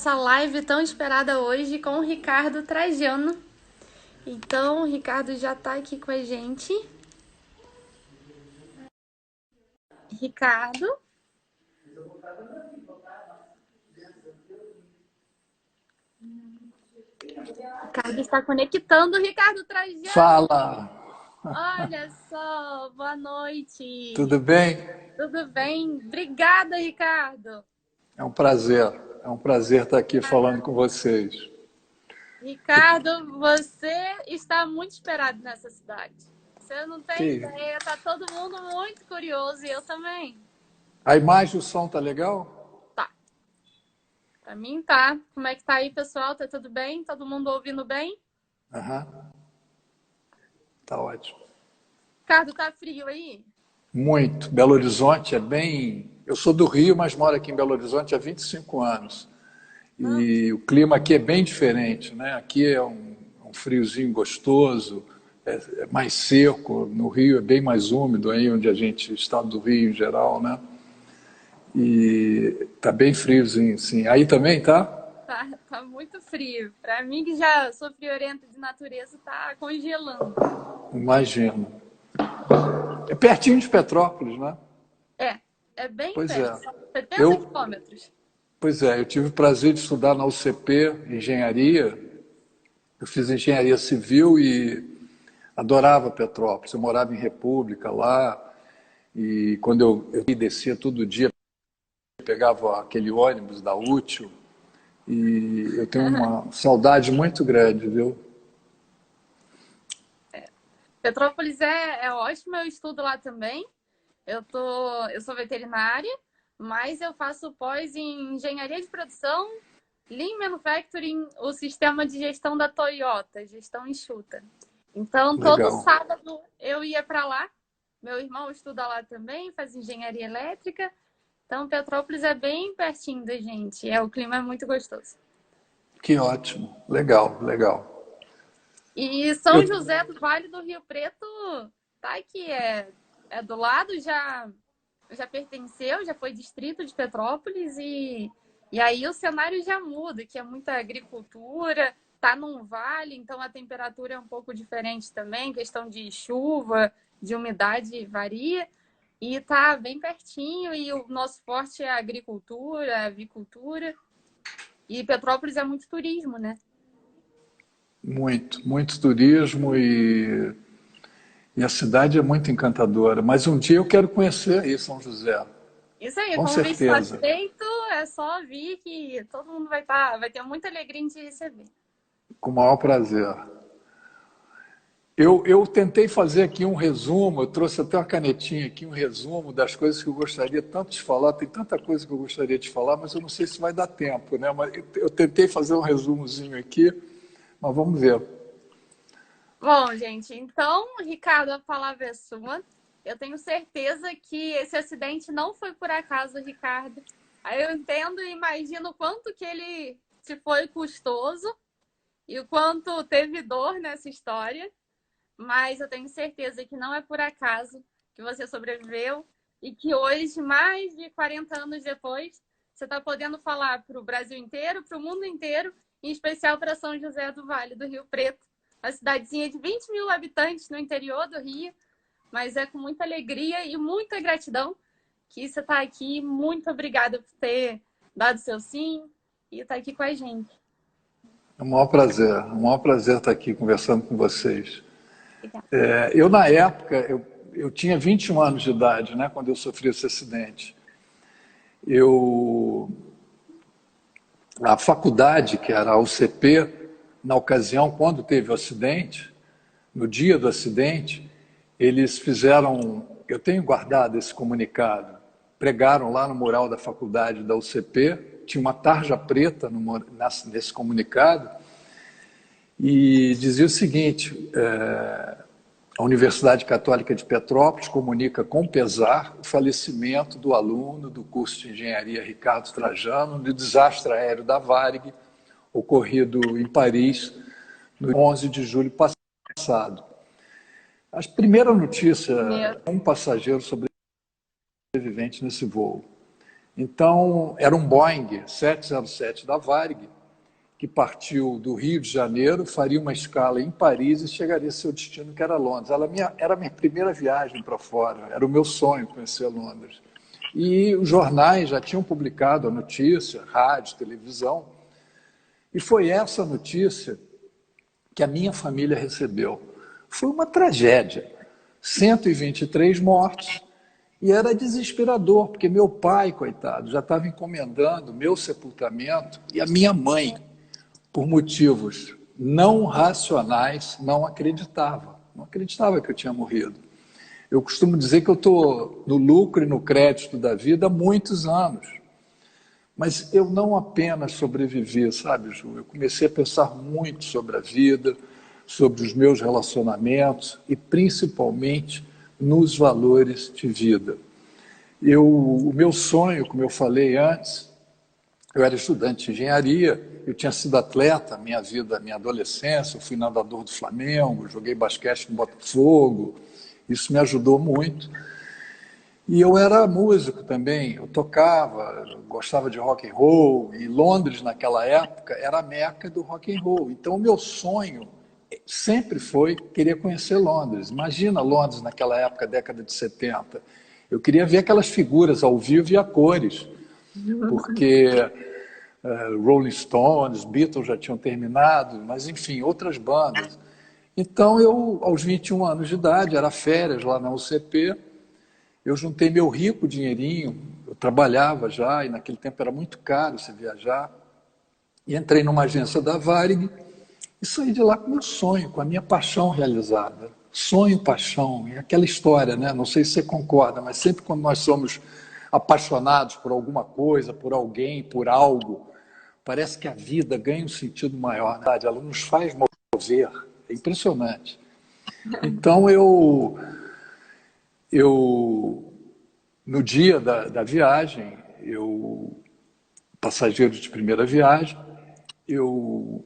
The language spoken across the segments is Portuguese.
Essa live tão esperada hoje com o Ricardo Trajano. Então, o Ricardo já está aqui com a gente. Ricardo. Ricardo está conectando. Ricardo Trajano. Fala! Olha só, boa noite. Tudo bem? Tudo bem? Obrigada, Ricardo. É um prazer. É um prazer estar aqui falando com vocês. Ricardo, você está muito esperado nessa cidade. Você não tem Que... ideia, tá todo mundo muito curioso e eu também. A imagem e o som tá legal? Tá. Pra mim tá. Como é que tá aí, pessoal? Tá tudo bem? Todo mundo ouvindo bem? Aham. Tá ótimo. Ricardo, tá frio aí? Muito. Belo Horizonte é bem... Eu sou do Rio, mas moro aqui em Belo Horizonte há 25 anos. Não. E o clima aqui é bem diferente, né? Aqui é um friozinho gostoso, é mais seco. No Rio é bem mais úmido, aí onde a gente, estado do Rio em geral, né? E tá bem friozinho, sim. Aí também, tá? Tá muito frio. Pra mim, que já sou friorenta de natureza, tá congelando. Imagino. É pertinho de Petrópolis, né? É bem Pois é. perto. São 70 Eu, quilômetros. pois é, eu tive o prazer de estudar na UCP, engenharia. Eu fiz engenharia civil e adorava Petrópolis. Eu morava em República lá e quando eu descia todo dia, pegava aquele ônibus da Útil e eu tenho uma saudade muito grande, viu? Petrópolis é ótimo, eu estudo lá também. Eu sou veterinária, mas eu faço pós em engenharia de produção, Lean Manufacturing, o sistema de gestão da Toyota, gestão enxuta. Então, todo Legal. sábado eu ia para lá. Meu irmão estuda lá também, faz engenharia elétrica. Então, Petrópolis é bem pertinho da gente. O clima é muito gostoso. Que ótimo. Legal, legal. E Eu, São José do Vale do Rio Preto tá aqui, é do lado, já pertenceu, já foi distrito de Petrópolis e aí o cenário já muda, que é muita agricultura, tá num vale, então a temperatura é um pouco diferente também, questão de chuva, de umidade varia, e tá bem pertinho, e o nosso forte é a agricultura, a avicultura, e Petrópolis é muito turismo, né? muito, muito turismo e a cidade é muito encantadora. Mas um dia eu quero conhecer aí São José, Isso aí, com convite está certeza. feito, é só vir que todo mundo vai ter muita alegria em te receber. Com o maior prazer. Eu tentei fazer aqui um resumo, eu trouxe até uma canetinha aqui, um resumo das coisas que eu gostaria tanto de falar. Tem tanta coisa que eu gostaria de falar, mas eu não sei se vai dar tempo, né? Mas eu tentei fazer um resumozinho aqui, mas vamos ver. Bom, gente, então, Ricardo, a palavra é sua. Eu tenho certeza que esse acidente não foi por acaso, Ricardo. Aí eu entendo e imagino o quanto que ele te foi custoso e o quanto teve dor nessa história, mas eu tenho certeza que não é por acaso que você sobreviveu e que hoje, mais de 40 anos depois, você está podendo falar para o Brasil inteiro, para o mundo inteiro, em especial para São José do Vale do Rio Preto, uma cidadezinha de 20 mil habitantes no interior do Rio, mas é com muita alegria e muita gratidão que você está aqui. Muito obrigada por ter dado seu sim e estar aqui com a gente. É um maior prazer estar aqui conversando com vocês. Obrigada. Eu, na época, eu tinha 21 anos de idade, né, quando eu sofri esse acidente. Eu, a faculdade, que era a UCP, na ocasião, quando teve o acidente, no dia do acidente, eles fizeram, eu tenho guardado esse comunicado, pregaram lá no mural da faculdade da UCP, tinha uma tarja preta nesse comunicado, e dizia o seguinte: a Universidade Católica de Petrópolis comunica com pesar o falecimento do aluno do curso de engenharia Ricardo Trajano no desastre aéreo da Varig, ocorrido em Paris no 11 de julho passado. A primeira notícia, Meu, um passageiro sobrevivente nesse voo. Então, era um Boeing 707 da Varig, que partiu do Rio de Janeiro, faria uma escala em Paris e chegaria ao seu destino, que era Londres. Era a minha primeira viagem para fora, era o meu sonho conhecer Londres. E os jornais já tinham publicado a notícia, rádio, televisão, e foi essa notícia que a minha família recebeu. Foi uma tragédia. 123 mortos, e era desesperador, porque meu pai, coitado, já estava encomendando meu sepultamento, e a minha mãe, por motivos não racionais, não acreditava. Não acreditava que eu tinha morrido. Eu costumo dizer que eu estou no lucro e no crédito da vida há muitos anos. Mas eu não apenas sobrevivi, sabe, Ju? Eu comecei a pensar muito sobre a vida, sobre os meus relacionamentos e principalmente nos valores de vida. O meu sonho, como eu falei antes, eu era estudante de engenharia, eu tinha sido atleta minha vida, minha adolescência, eu fui nadador do Flamengo, joguei basquete no Botafogo, isso me ajudou muito. E eu era músico também, eu tocava, eu gostava de rock and roll, e Londres naquela época era a meca do rock and roll. Então o meu sonho sempre foi querer conhecer Londres. Imagina Londres naquela época, década de 70. Eu queria ver aquelas figuras ao vivo e a cores, porque Rolling Stones, Beatles já tinham terminado, mas enfim, outras bandas. Então eu, aos 21 anos de idade, era férias lá na UCP, eu juntei meu rico dinheirinho, eu trabalhava já, e naquele tempo era muito caro você viajar, e entrei numa agência da Varig e saí de lá com o meu sonho, com a minha paixão realizada. Sonho, paixão, é aquela história, né? Não sei se você concorda, mas sempre quando nós somos apaixonados por alguma coisa, por alguém, por algo, parece que a vida ganha um sentido maior, né? Ela nos faz mover, é impressionante. Então no dia da viagem, passageiro de primeira viagem, o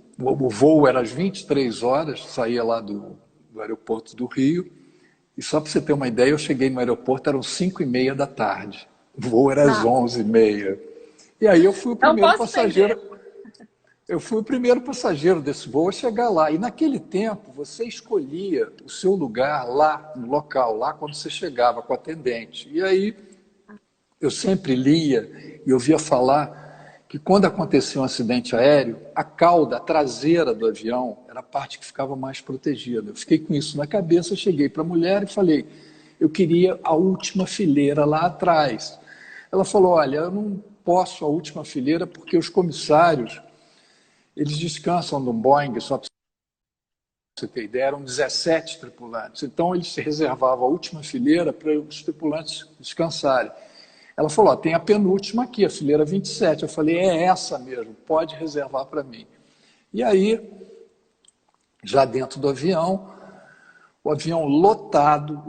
voo era às 23 horas, saía lá do aeroporto do Rio, e só para você ter uma ideia, eu cheguei no aeroporto, eram 5h30 da tarde, o voo era às 11h30. E aí eu fui o Não primeiro posso passageiro, entender. eu fui o primeiro passageiro desse voo a chegar lá. E naquele tempo, você escolhia o seu lugar lá, no local, lá quando você chegava com o atendente. E aí eu sempre lia e ouvia falar que quando acontecia um acidente aéreo, a cauda, a traseira do avião, era a parte que ficava mais protegida. Eu fiquei com isso na cabeça, cheguei para a mulher e falei, eu queria a última fileira lá atrás. Ela falou, olha, eu não posso a última fileira porque os comissários, eles descansam no Boeing, só para você ter ideia, eram 17 tripulantes. Então, eles reservavam a última fileira para os tripulantes descansarem. Ela falou, ó, tem a penúltima aqui, a fileira 27. Eu falei, é essa mesmo, pode reservar para mim. E aí, já dentro do avião, o avião lotado,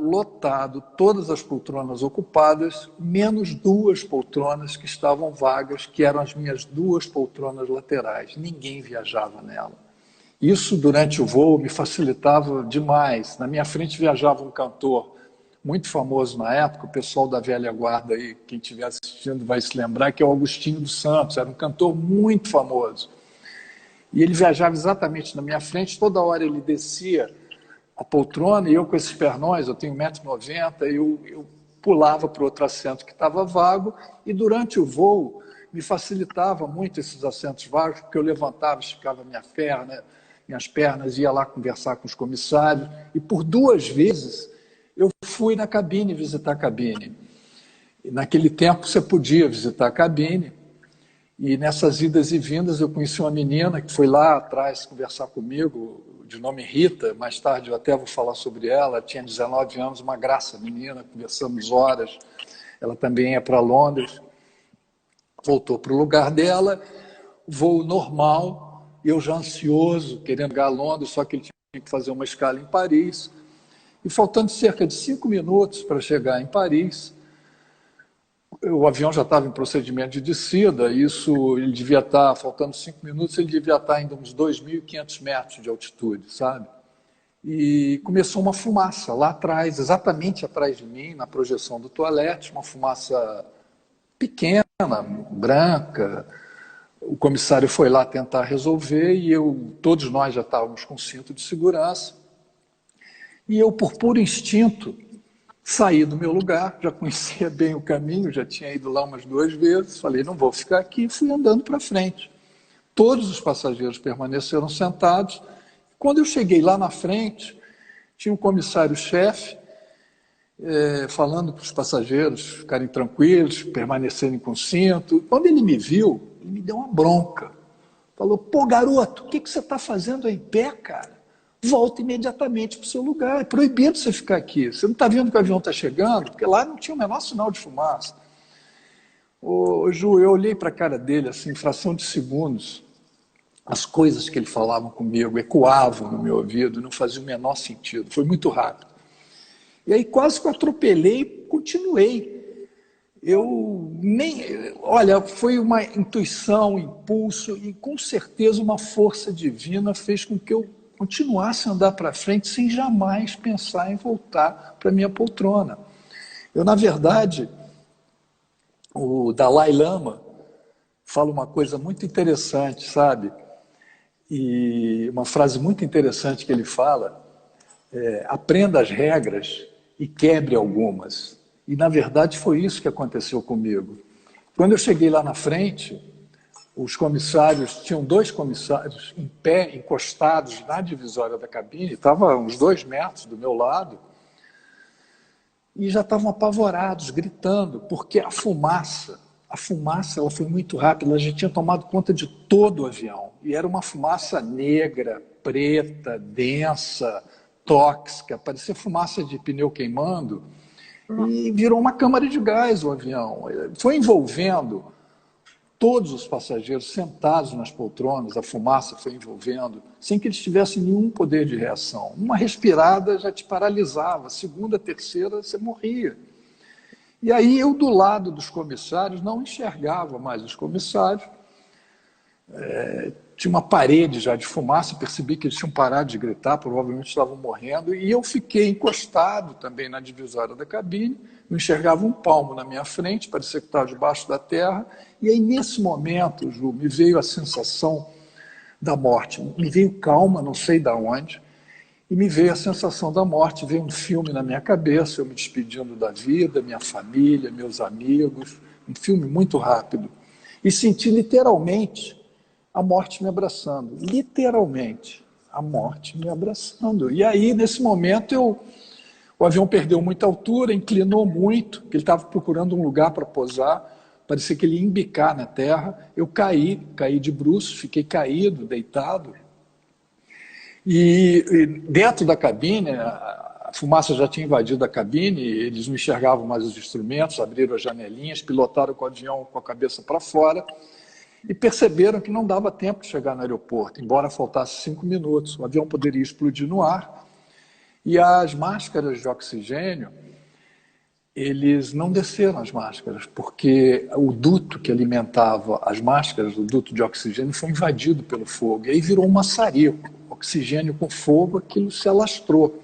todas as poltronas ocupadas, menos 2 poltronas que estavam vagas, que eram as minhas 2 poltronas laterais. Ninguém viajava nela. Isso, durante o voo, me facilitava demais. Na minha frente viajava um cantor muito famoso na época, o pessoal da velha guarda aí, quem estiver assistindo vai se lembrar, que é o Agostinho dos Santos, era um cantor muito famoso. E ele viajava exatamente na minha frente, toda hora ele descia a poltrona, e eu com esses pernões, eu tenho 1,90 m, eu pulava para o outro assento que estava vago, e durante o voo me facilitava muito esses assentos vagos, porque eu levantava, esticava minhas pernas, ia lá conversar com os comissários, e por 2 vezes eu fui na cabine visitar a cabine. E naquele tempo você podia visitar a cabine, e nessas idas e vindas eu conheci uma menina que foi lá atrás conversar comigo, de nome Rita, mais tarde eu até vou falar sobre ela, tinha 19 anos, uma graça menina, conversamos horas, ela também ia para Londres, voltou para o lugar dela, voo normal, eu já ansioso, querendo chegar a Londres, só que ele tinha que fazer uma escala em Paris, e faltando cerca de 5 minutos para chegar em Paris, o avião já estava em procedimento de descida, isso ele devia estar, faltando 5 minutos, ele devia estar ainda uns 2.500 metros de altitude, sabe? E começou uma fumaça lá atrás, exatamente atrás de mim, na projeção do toalete, uma fumaça pequena, branca. O comissário foi lá tentar resolver e todos nós já estávamos com cinto de segurança. E eu, por puro instinto, saí do meu lugar, já conhecia bem o caminho, já tinha ido lá umas 2 vezes, falei, não vou ficar aqui, e fui andando para frente. Todos os passageiros permaneceram sentados. Quando eu cheguei lá na frente, tinha um comissário-chefe falando para os passageiros ficarem tranquilos, permanecerem com cinto. Quando ele me viu, ele me deu uma bronca. Falou, pô, garoto, o que você está fazendo aí em pé, cara? Volta imediatamente para o seu lugar. É proibido você ficar aqui. Você não está vendo que o avião está chegando? Porque lá não tinha o menor sinal de fumaça. Ô, Ju, eu olhei para a cara dele, assim, em fração de segundos. As coisas que ele falava comigo ecoavam no meu ouvido, não fazia o menor sentido. Foi muito rápido. E aí quase que eu atropelei e continuei. Olha, foi uma intuição, um impulso e com certeza uma força divina fez com que eu continuasse a andar para frente sem jamais pensar em voltar para a minha poltrona. Na verdade, o Dalai Lama fala uma coisa muito interessante, sabe? E uma frase muito interessante que ele fala aprenda as regras e quebre algumas. E, na verdade, foi isso que aconteceu comigo. Quando eu cheguei lá na frente, os comissários, tinham 2 comissários em pé, encostados na divisória da cabine, estavam a uns 2 metros do meu lado, e já estavam apavorados, gritando, porque a fumaça ela foi muito rápida, ela já tinha tomado conta de todo o avião. E era uma fumaça negra, preta, densa, tóxica, parecia fumaça de pneu queimando, e virou uma câmara de gás o avião. Foi envolvendo todos os passageiros sentados nas poltronas, a fumaça foi envolvendo, sem que eles tivessem nenhum poder de reação. Uma respirada já te paralisava, a segunda, a terceira, você morria. E aí eu, do lado dos comissários, não enxergava mais os comissários. Tinha uma parede já de fumaça, percebi que eles tinham parado de gritar, provavelmente estavam morrendo, e eu fiquei encostado também na divisória da cabine, não enxergava um palmo na minha frente, parecia que estava debaixo da terra, e aí nesse momento, Ju, me veio a sensação da morte, me veio calma, não sei de onde, e me veio a sensação da morte, veio um filme na minha cabeça, eu me despedindo da vida, minha família, meus amigos, um filme muito rápido, e senti literalmente a morte me abraçando, literalmente, a morte me abraçando. E aí, nesse momento, o avião perdeu muita altura, inclinou muito, porque ele estava procurando um lugar para pousar, parecia que ele ia embicar na terra. Eu caí de bruços, fiquei caído, deitado. E dentro da cabine, a fumaça já tinha invadido a cabine, eles não enxergavam mais os instrumentos, abriram as janelinhas, pilotaram com o avião com a cabeça para fora, e perceberam que não dava tempo de chegar no aeroporto, embora faltasse 5 minutos. O avião poderia explodir no ar. E as máscaras de oxigênio, eles não desceram as máscaras, porque o duto que alimentava as máscaras, o duto de oxigênio, foi invadido pelo fogo. E aí virou um maçarico, oxigênio com fogo, aquilo se alastrou.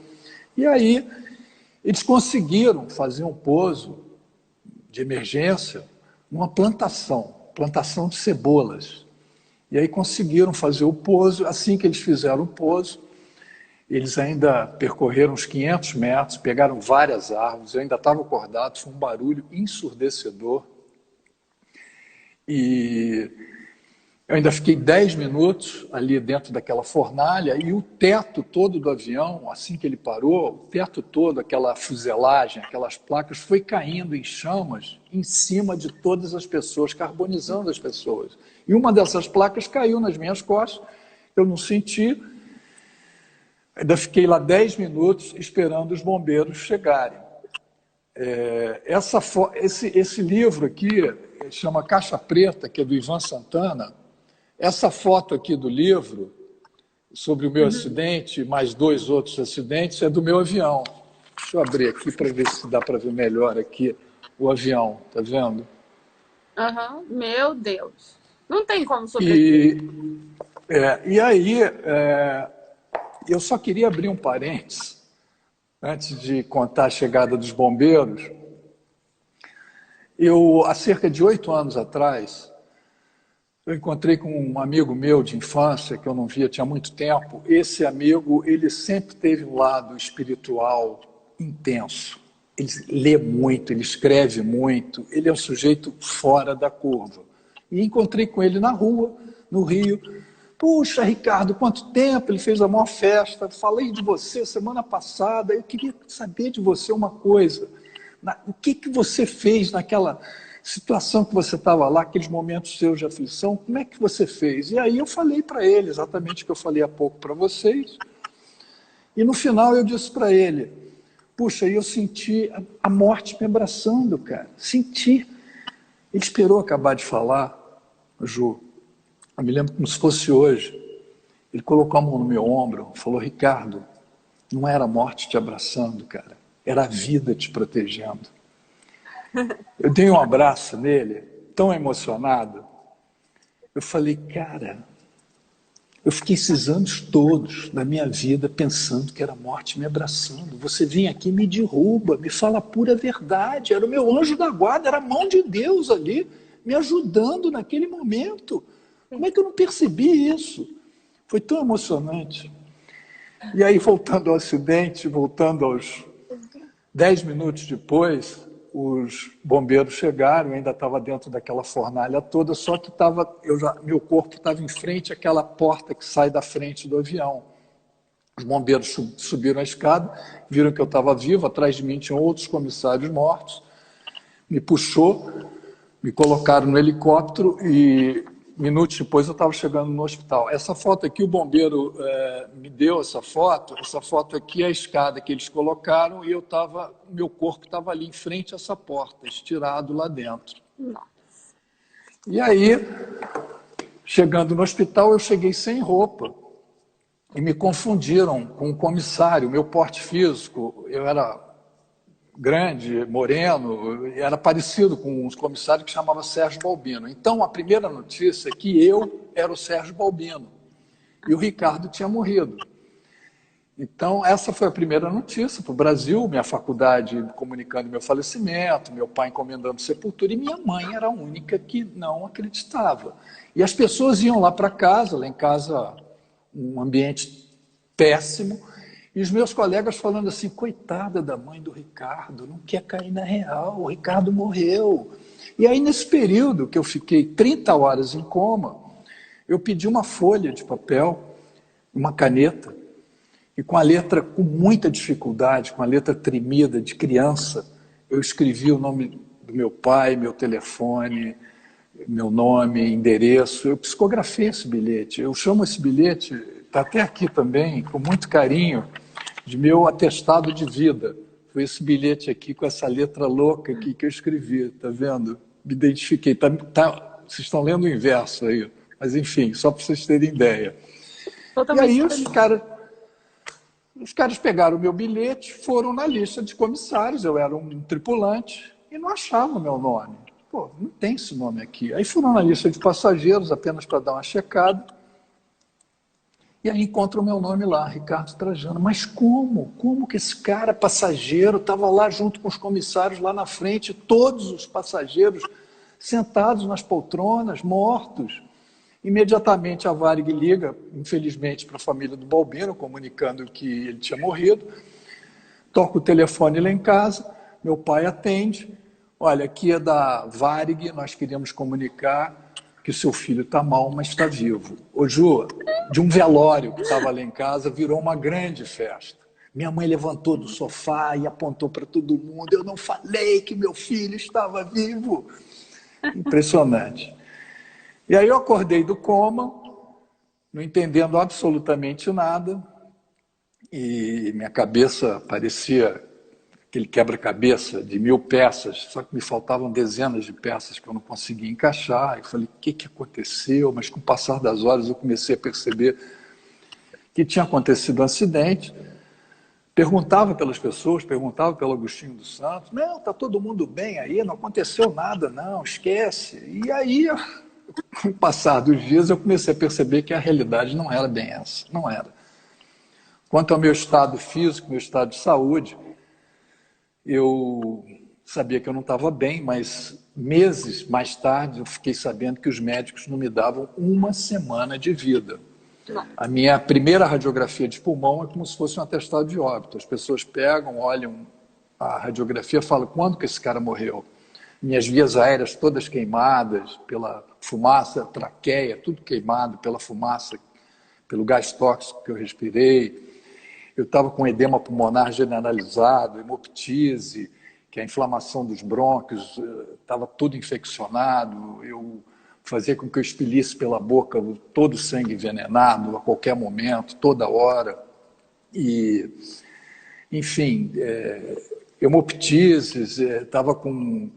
E aí eles conseguiram fazer um pouso de emergência numa plantação de cebolas. E aí conseguiram fazer o pouso. Assim que eles fizeram o pouso, eles ainda percorreram uns 500 metros, pegaram várias árvores, eu ainda estava acordado, foi um barulho ensurdecedor. E eu ainda fiquei 10 minutos ali dentro daquela fornalha, e o teto todo do avião, assim que ele parou, o teto todo, aquela fuselagem, aquelas placas, foi caindo em chamas em cima de todas as pessoas, carbonizando as pessoas. E uma dessas placas caiu nas minhas costas, eu não senti, ainda fiquei lá 10 minutos esperando os bombeiros chegarem. Esse livro aqui, chama Caixa Preta, que é do Ivan Santana. Essa foto aqui do livro, sobre o meu acidente, mais 2 outros acidentes, é do meu avião. Deixa eu abrir aqui para ver se dá para ver melhor aqui o avião, tá vendo? Meu Deus. Não tem como sobreviver. E aí, eu só queria abrir um parênteses, antes de contar a chegada dos bombeiros. Há cerca de 8 anos atrás, eu encontrei com um amigo meu de infância, que eu não via tinha muito tempo. Esse amigo, ele sempre teve um lado espiritual intenso. Ele lê muito, ele escreve muito, ele é um sujeito fora da curva. E encontrei com ele na rua, no Rio. Puxa, Ricardo, quanto tempo, ele fez a maior festa, falei de você semana passada, eu queria saber de você uma coisa. O que você fez naquela situação que você estava lá, aqueles momentos seus de aflição, como é que você fez? E aí eu falei para ele exatamente o que eu falei há pouco para vocês. E no final eu disse para ele, puxa, eu senti a morte me abraçando, cara. Senti. Ele esperou acabar de falar, Ju. Eu me lembro como se fosse hoje. Ele colocou a mão no meu ombro, falou, Ricardo, não era a morte te abraçando, cara. Era a vida te protegendo. Eu dei um abraço nele, tão emocionado. Eu falei, cara, eu fiquei esses anos todos da minha vida pensando que era a morte me abraçando. Você vem aqui e me derruba, me fala a pura verdade. Era o meu anjo da guarda, era a mão de Deus ali, me ajudando naquele momento. Como é que eu não percebi isso? Foi tão emocionante. E aí, voltando ao acidente, voltando aos 10 minutos depois, os bombeiros chegaram, eu ainda estava dentro daquela fornalha toda, só que meu corpo estava em frente àquela porta que sai da frente do avião. Os bombeiros subiram a escada, viram que eu estava vivo, atrás de mim tinham outros comissários mortos, me puxou, me colocaram no helicóptero e minutos depois eu estava chegando no hospital. Essa foto aqui, o bombeiro me deu essa foto aqui é a escada que eles colocaram e meu corpo estava ali em frente a essa porta, estirado lá dentro. Nossa. E aí, chegando no hospital, eu cheguei sem roupa e me confundiram com um comissário, meu porte físico, eu era grande, moreno, era parecido com uns comissários que chamava Sérgio Balbino. Então, a primeira notícia é que eu era o Sérgio Balbino e o Ricardo tinha morrido. Então, essa foi a primeira notícia para o Brasil, minha faculdade comunicando meu falecimento, meu pai encomendando sepultura, e minha mãe era a única que não acreditava. E as pessoas iam lá em casa, um ambiente péssimo, e os meus colegas falando assim, coitada da mãe do Ricardo, não quer cair na real, o Ricardo morreu. E aí, nesse período que eu fiquei 30 horas em coma, eu pedi uma folha de papel, uma caneta, e com a letra com muita dificuldade, com a letra tremida de criança, eu escrevi o nome do meu pai, meu telefone, meu nome, endereço. Eu psicografei esse bilhete. Eu chamo esse bilhete, está até aqui também, com muito carinho, de meu atestado de vida. Foi esse bilhete aqui com essa letra louca aqui que eu escrevi, tá vendo? Me identifiquei. Vocês estão lendo o inverso aí, mas enfim, só para vocês terem ideia. Totalmente. E aí os caras pegaram o meu bilhete, foram na lista de comissários, eu era um tripulante, e não achavam o meu nome. Pô, não tem esse nome aqui. Aí foram na lista de passageiros, apenas para dar uma checada, e aí encontram o meu nome lá, Ricardo Trajano. Mas como? Como que esse cara, passageiro, estava lá junto com os comissários lá na frente, todos os passageiros sentados nas poltronas, mortos? Imediatamente a Varig liga, infelizmente, para a família do Balbino, comunicando que ele tinha morrido. Toca o telefone lá em casa, meu pai atende. Olha, aqui é da Varig, nós queríamos comunicar que o seu filho está mal, mas está vivo. Ô Ju, de um velório que estava lá em casa, virou uma grande festa. Minha mãe levantou do sofá e apontou para todo mundo. Eu não falei que meu filho estava vivo. Impressionante. E aí eu acordei do coma, não entendendo absolutamente nada, e minha cabeça parecia aquele quebra-cabeça de 1000 peças, só que me faltavam dezenas de peças que eu não conseguia encaixar. Eu falei, o que aconteceu? Mas com o passar das horas eu comecei a perceber que tinha acontecido um acidente. Perguntava pelas pessoas, perguntava pelo Agostinho dos Santos, não, está todo mundo bem aí, não aconteceu nada, não, esquece. E aí, com o passar dos dias, eu comecei a perceber que a realidade não era bem essa, não era. Quanto ao meu estado físico, meu estado de saúde, eu sabia que eu não estava bem, mas meses mais tarde, eu fiquei sabendo que os médicos não me davam uma semana de vida. Não. A minha primeira radiografia de pulmão é como se fosse um atestado de óbito. As pessoas pegam, olham a radiografia e falam, quando que esse cara morreu? Minhas vias aéreas todas queimadas pela fumaça, traqueia, tudo queimado pela fumaça, pelo gás tóxico que eu respirei. Eu estava com edema pulmonar generalizado, hemoptise, que é a inflamação dos brônquios, estava tudo infeccionado. Eu fazia com que eu expelisse pela boca todo o sangue envenenado a qualquer momento, toda hora. E, enfim, hemoptises, estava com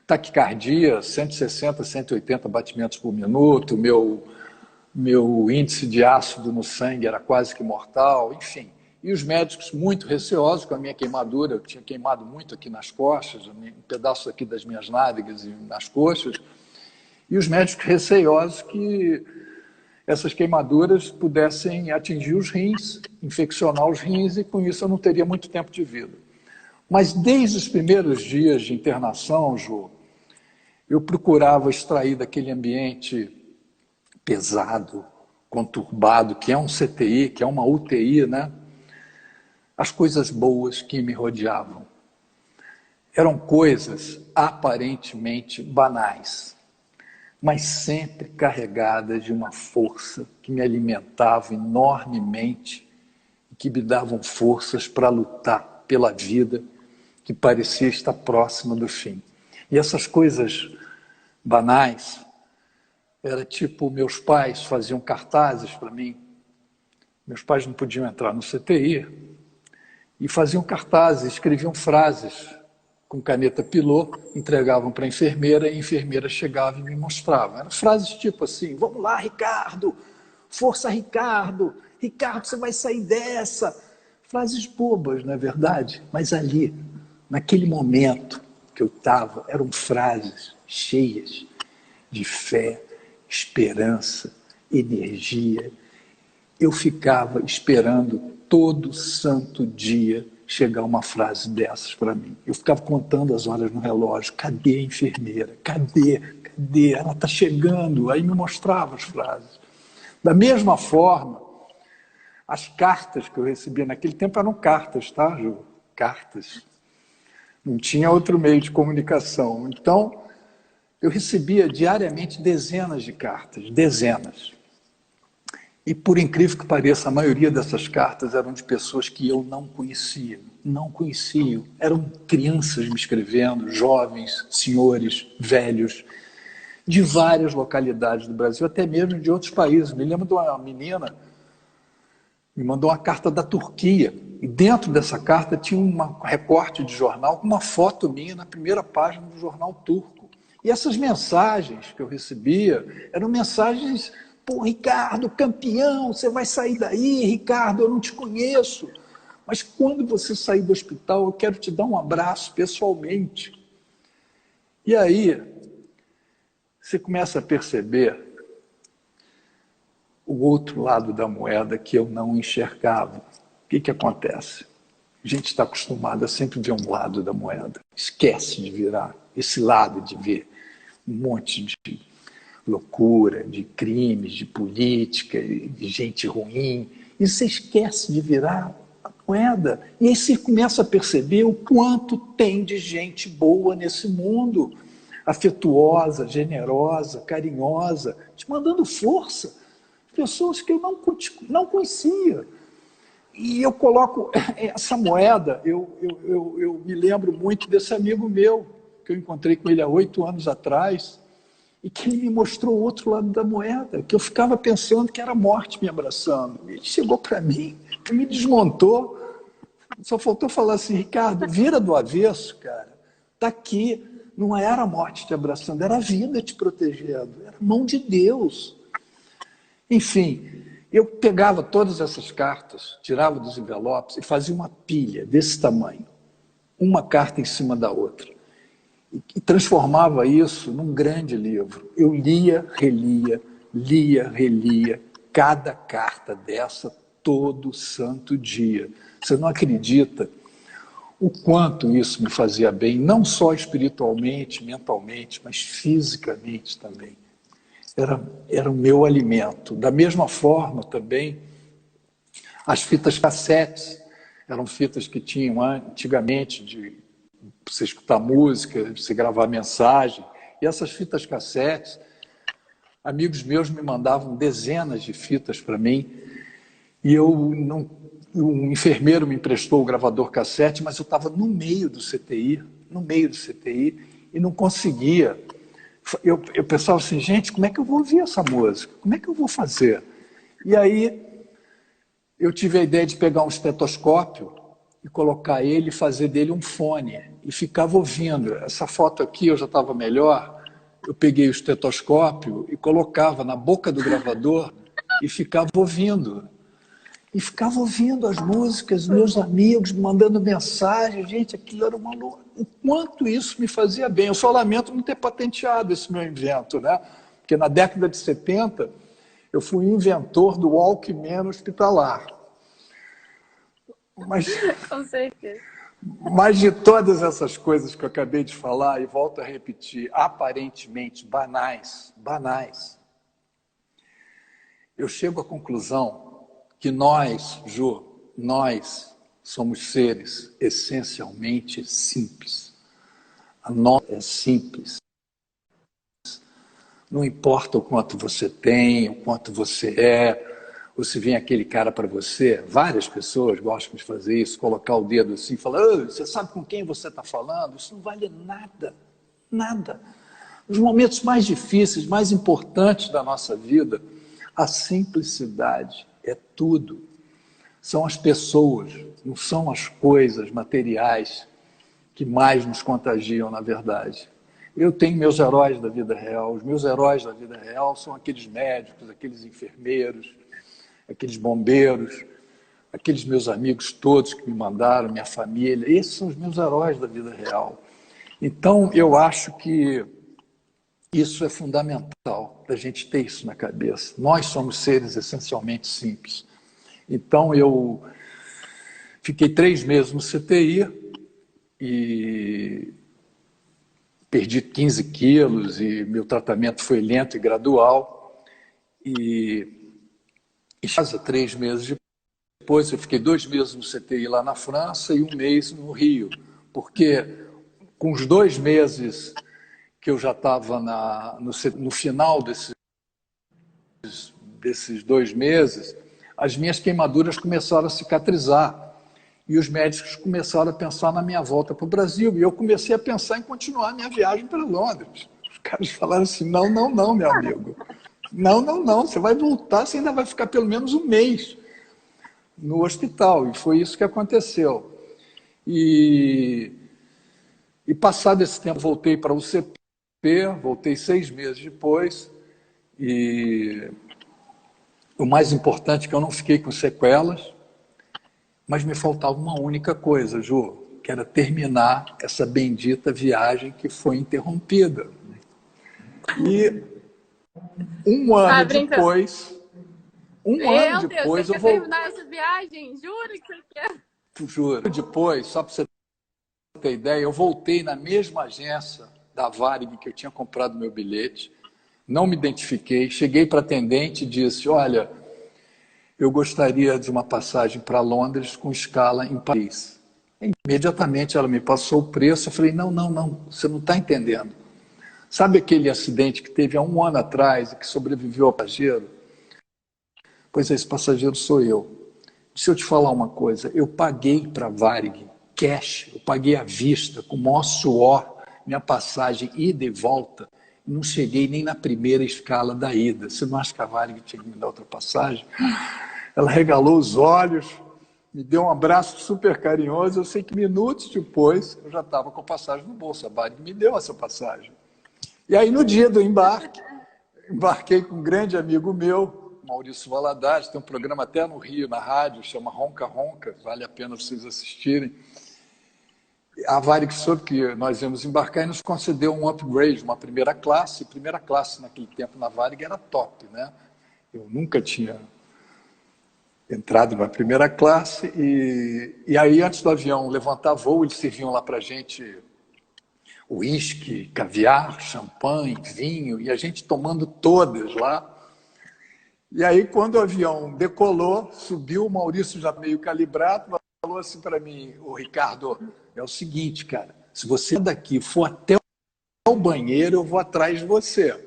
taquicardia, 160, 180 batimentos por minuto, meu índice de ácido no sangue era quase que mortal, enfim. E os médicos muito receosos com a minha queimadura, eu tinha queimado muito aqui nas costas, um pedaço aqui das minhas nádegas e nas coxas, e os médicos receosos que essas queimaduras pudessem atingir os rins, infeccionar os rins, e com isso eu não teria muito tempo de vida. Mas desde os primeiros dias de internação, Ju, eu procurava extrair daquele ambiente pesado, conturbado, que é um CTI, que é uma UTI, né? As coisas boas que me rodeavam. Eram coisas aparentemente banais, mas sempre carregadas de uma força que me alimentava enormemente e que me davam forças para lutar pela vida que parecia estar próxima do fim. E essas coisas banais, era tipo, meus pais faziam cartazes para mim. Meus pais não podiam entrar no CTI e faziam cartazes, escreviam frases com caneta pilô, entregavam para a enfermeira e a enfermeira chegava e me mostrava. Eram frases tipo assim, vamos lá, Ricardo, força, Ricardo, Ricardo, você vai sair dessa. Frases bobas, não é verdade? Mas ali, naquele momento que eu estava, eram frases cheias de fé, esperança, energia. Eu ficava esperando todo santo dia chegar uma frase dessas para mim. Eu ficava contando as horas no relógio. Cadê a enfermeira? Cadê? Cadê? Ela está chegando. Aí me mostrava as frases. Da mesma forma, as cartas que eu recebia naquele tempo eram cartas, tá, Ju? Cartas. Não tinha outro meio de comunicação. Então, eu recebia diariamente dezenas de cartas, dezenas. E, por incrível que pareça, a maioria dessas cartas eram de pessoas que eu não conhecia. Não conhecia. Eram crianças me escrevendo, jovens, senhores, velhos, de várias localidades do Brasil, até mesmo de outros países. Me lembro de uma menina me mandou uma carta da Turquia. E dentro dessa carta tinha um recorte de jornal com uma foto minha na primeira página do jornal turco. E essas mensagens que eu recebia eram mensagens... Pô, Ricardo, campeão, você vai sair daí, Ricardo, eu não te conheço. Mas quando você sair do hospital, eu quero te dar um abraço pessoalmente. E aí, você começa a perceber o outro lado da moeda que eu não enxergava. O que acontece? A gente está acostumado a sempre ver um lado da moeda. Esquece de virar esse lado, de ver um monte de loucura, de crimes, de política, de gente ruim. E você esquece de virar a moeda. E aí você começa a perceber o quanto tem de gente boa nesse mundo. Afetuosa, generosa, carinhosa, te mandando força. Pessoas que eu não conhecia. E eu coloco essa moeda, eu me lembro muito desse amigo meu, que eu encontrei com ele há 8 anos atrás, e que ele me mostrou o outro lado da moeda, que eu ficava pensando que era a morte me abraçando. Ele chegou para mim, me desmontou, só faltou falar assim, Ricardo, vira do avesso, cara, está aqui, não era a morte te abraçando, era a vida te protegendo, era a mão de Deus. Enfim, eu pegava todas essas cartas, tirava dos envelopes e fazia uma pilha desse tamanho, uma carta em cima da outra. E transformava isso num grande livro. Eu lia, relia cada carta dessa todo santo dia. Você não acredita o quanto isso me fazia bem, não só espiritualmente, mentalmente, mas fisicamente também. Era o meu alimento. Da mesma forma também, as fitas cassetes eram fitas que tinham antigamente de você escutar música, você gravar mensagem. E essas fitas cassetes, amigos meus me mandavam dezenas de fitas para mim e um enfermeiro me emprestou o gravador cassete, mas eu estava no meio do CTI, e não conseguia. Eu pensava assim, gente, como é que eu vou ouvir essa música? Como é que eu vou fazer? E aí eu tive a ideia de pegar um estetoscópio e colocar ele e fazer dele um fone. E ficava ouvindo. Essa foto aqui eu já estava melhor. Eu peguei o estetoscópio e colocava na boca do gravador e ficava ouvindo. E ficava ouvindo as músicas, meus amigos mandando mensagem. Gente, aquilo era uma loucura. O quanto isso me fazia bem. Eu só lamento não ter patenteado esse meu invento, né? Porque na década de 70 eu fui inventor do Walkman hospitalar. Com certeza. Mas de todas essas coisas que eu acabei de falar, e volto a repetir, aparentemente banais, eu chego à conclusão que nós, Jô, nós somos seres essencialmente simples. A nossa é simples. Não importa o quanto você tem, o quanto você é, ou se vem aquele cara para você, várias pessoas gostam de fazer isso, colocar o dedo assim e falar, oh, você sabe com quem você está falando? Isso não vale nada, nada. Nos momentos mais difíceis, mais importantes da nossa vida, a simplicidade é tudo. São as pessoas, não são as coisas materiais que mais nos contagiam, na verdade. Eu tenho meus heróis da vida real. Os meus heróis da vida real são aqueles médicos, aqueles enfermeiros, aqueles bombeiros, aqueles meus amigos todos que me mandaram, minha família. Esses são os meus heróis da vida real. Então, eu acho que isso é fundamental, a gente ter isso na cabeça. Nós somos seres essencialmente simples. Então, eu fiquei 3 meses no CTI e perdi 15 quilos e meu tratamento foi lento e gradual. E 3 meses depois, eu fiquei 2 meses no CTI lá na França e 1 mês no Rio, porque com os 2 meses que eu já estava no final desses 2 meses, as minhas queimaduras começaram a cicatrizar. E os médicos começaram a pensar na minha volta para o Brasil. E eu comecei a pensar em continuar a minha viagem para Londres. Os caras falaram assim, não, meu amigo. Não, você vai voltar, você ainda vai ficar pelo menos 1 mês no hospital. E foi isso que aconteceu. E passado esse tempo, voltei para o UCP, voltei 6 meses depois. E o mais importante é que eu não fiquei com sequelas, mas me faltava uma única coisa, Ju, que era terminar essa bendita viagem que foi interrompida. E um ano depois, Meu Deus, você quer terminar essa viagem? Jura que você quer? Juro. Depois, só para você ter ideia, eu voltei na mesma agência da Varig que eu tinha comprado meu bilhete, não me identifiquei, cheguei para a atendente e disse, olha, eu gostaria de uma passagem para Londres com escala em Paris. Imediatamente ela me passou o preço, eu falei, não, você não está entendendo. Sabe aquele acidente que teve há 1 ano atrás e que sobreviveu ao passageiro? Pois é, esse passageiro sou eu. Deixa eu te falar uma coisa, eu paguei para a Varig cash, eu paguei à vista, com o maior suor, minha passagem ida e volta, não cheguei nem na primeira escala da ida. Você não acha que a Varig tinha que me dar outra passagem? Ela regalou os olhos, me deu um abraço super carinhoso. Eu sei que minutos depois eu já estava com a passagem no bolso. A Varig me deu essa passagem. E aí, no dia do embarque, embarquei com um grande amigo meu, Maurício Valadares, tem um programa até no Rio, na rádio, chama Ronca Ronca, vale a pena vocês assistirem. A Varig soube que nós íamos embarcar e nos concedeu um upgrade, uma primeira classe. Primeira classe naquele tempo na Varig era top, né? Eu nunca tinha entrado na primeira classe, e aí antes do avião levantar voo, eles serviam lá para a gente uísque, caviar, champanhe, vinho, e a gente tomando todas lá. E aí, quando o avião decolou, subiu, o Maurício já meio calibrado, falou assim para mim: "Ô Ricardo, é o seguinte, cara, se você daqui for até o banheiro, eu vou atrás de você."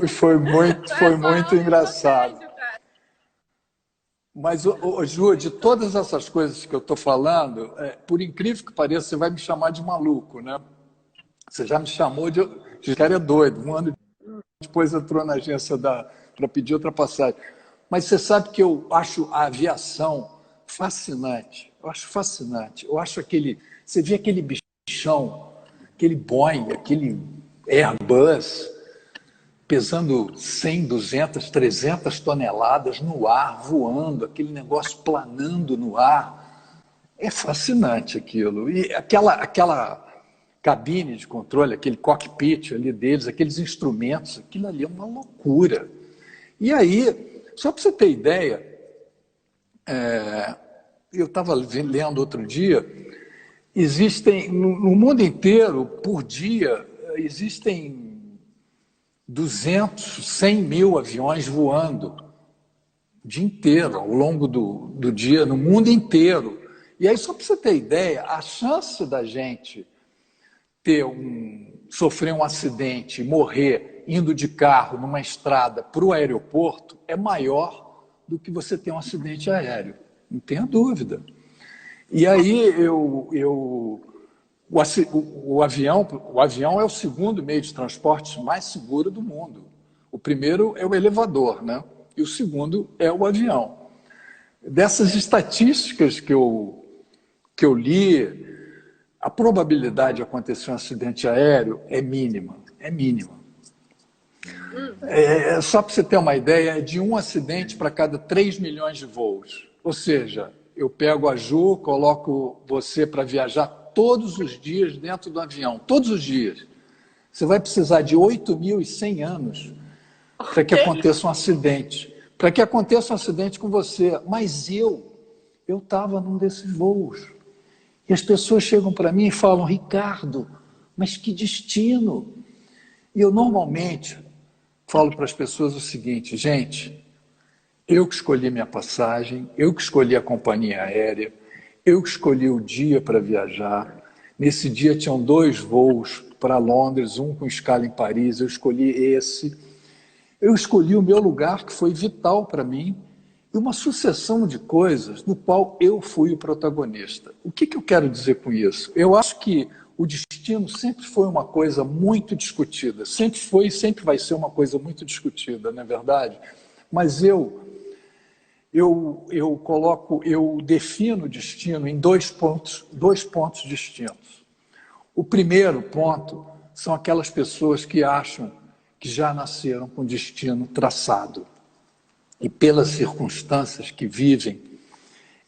Foi muito engraçado. Mas, Ju, de todas essas coisas que eu estou falando, por incrível que pareça, você vai me chamar de maluco, né? Você já me chamou de cara doido. Um ano depois entrou na agência para pedir outra passagem. Mas você sabe que eu acho a aviação fascinante. Eu acho fascinante. Eu acho aquele... Você vê aquele bichão, aquele Boeing, aquele Airbus, pesando 100, 200, 300 toneladas no ar, voando, aquele negócio planando no ar. É fascinante aquilo. E aquela cabine de controle, aquele cockpit ali deles, aqueles instrumentos, aquilo ali é uma loucura. E aí, só para você ter ideia, eu estava lendo outro dia, existem, no mundo inteiro, por dia, existem 200, 100 mil aviões voando o dia inteiro, ao longo do dia, no mundo inteiro. E aí, só para você ter ideia, a chance da gente sofrer um acidente e morrer indo de carro numa estrada para o aeroporto é maior do que você ter um acidente aéreo. Não tenha dúvida. E aí o avião é o segundo meio de transporte mais seguro do mundo. O primeiro é o elevador, né? E o segundo é o avião. Dessas estatísticas que eu li, a probabilidade de acontecer um acidente aéreo é mínima. É mínima. Só para você ter uma ideia, é de um acidente para cada 3 milhões de voos. Ou seja, eu pego a Ju, coloco você para viajar todos os dias dentro do avião, todos os dias. Você vai precisar de 8.100 anos para que aconteça um acidente. Para que aconteça um acidente com você. Mas eu estava num desses voos. E as pessoas chegam para mim e falam: Ricardo, mas que destino! E eu normalmente falo para as pessoas o seguinte: gente, eu que escolhi minha passagem, eu que escolhi a companhia aérea, eu que escolhi o dia para viajar. Nesse dia tinham 2 voos para Londres, um com escala em Paris, eu escolhi esse. Eu escolhi o meu lugar, que foi vital para mim, e uma sucessão de coisas no qual eu fui o protagonista. O que eu quero dizer com isso? Eu acho que o destino sempre foi uma coisa muito discutida, sempre foi e sempre vai ser uma coisa muito discutida, não é verdade? Mas eu defino o destino em dois pontos distintos. O primeiro ponto são aquelas pessoas que acham que já nasceram com destino traçado. E pelas circunstâncias que vivem,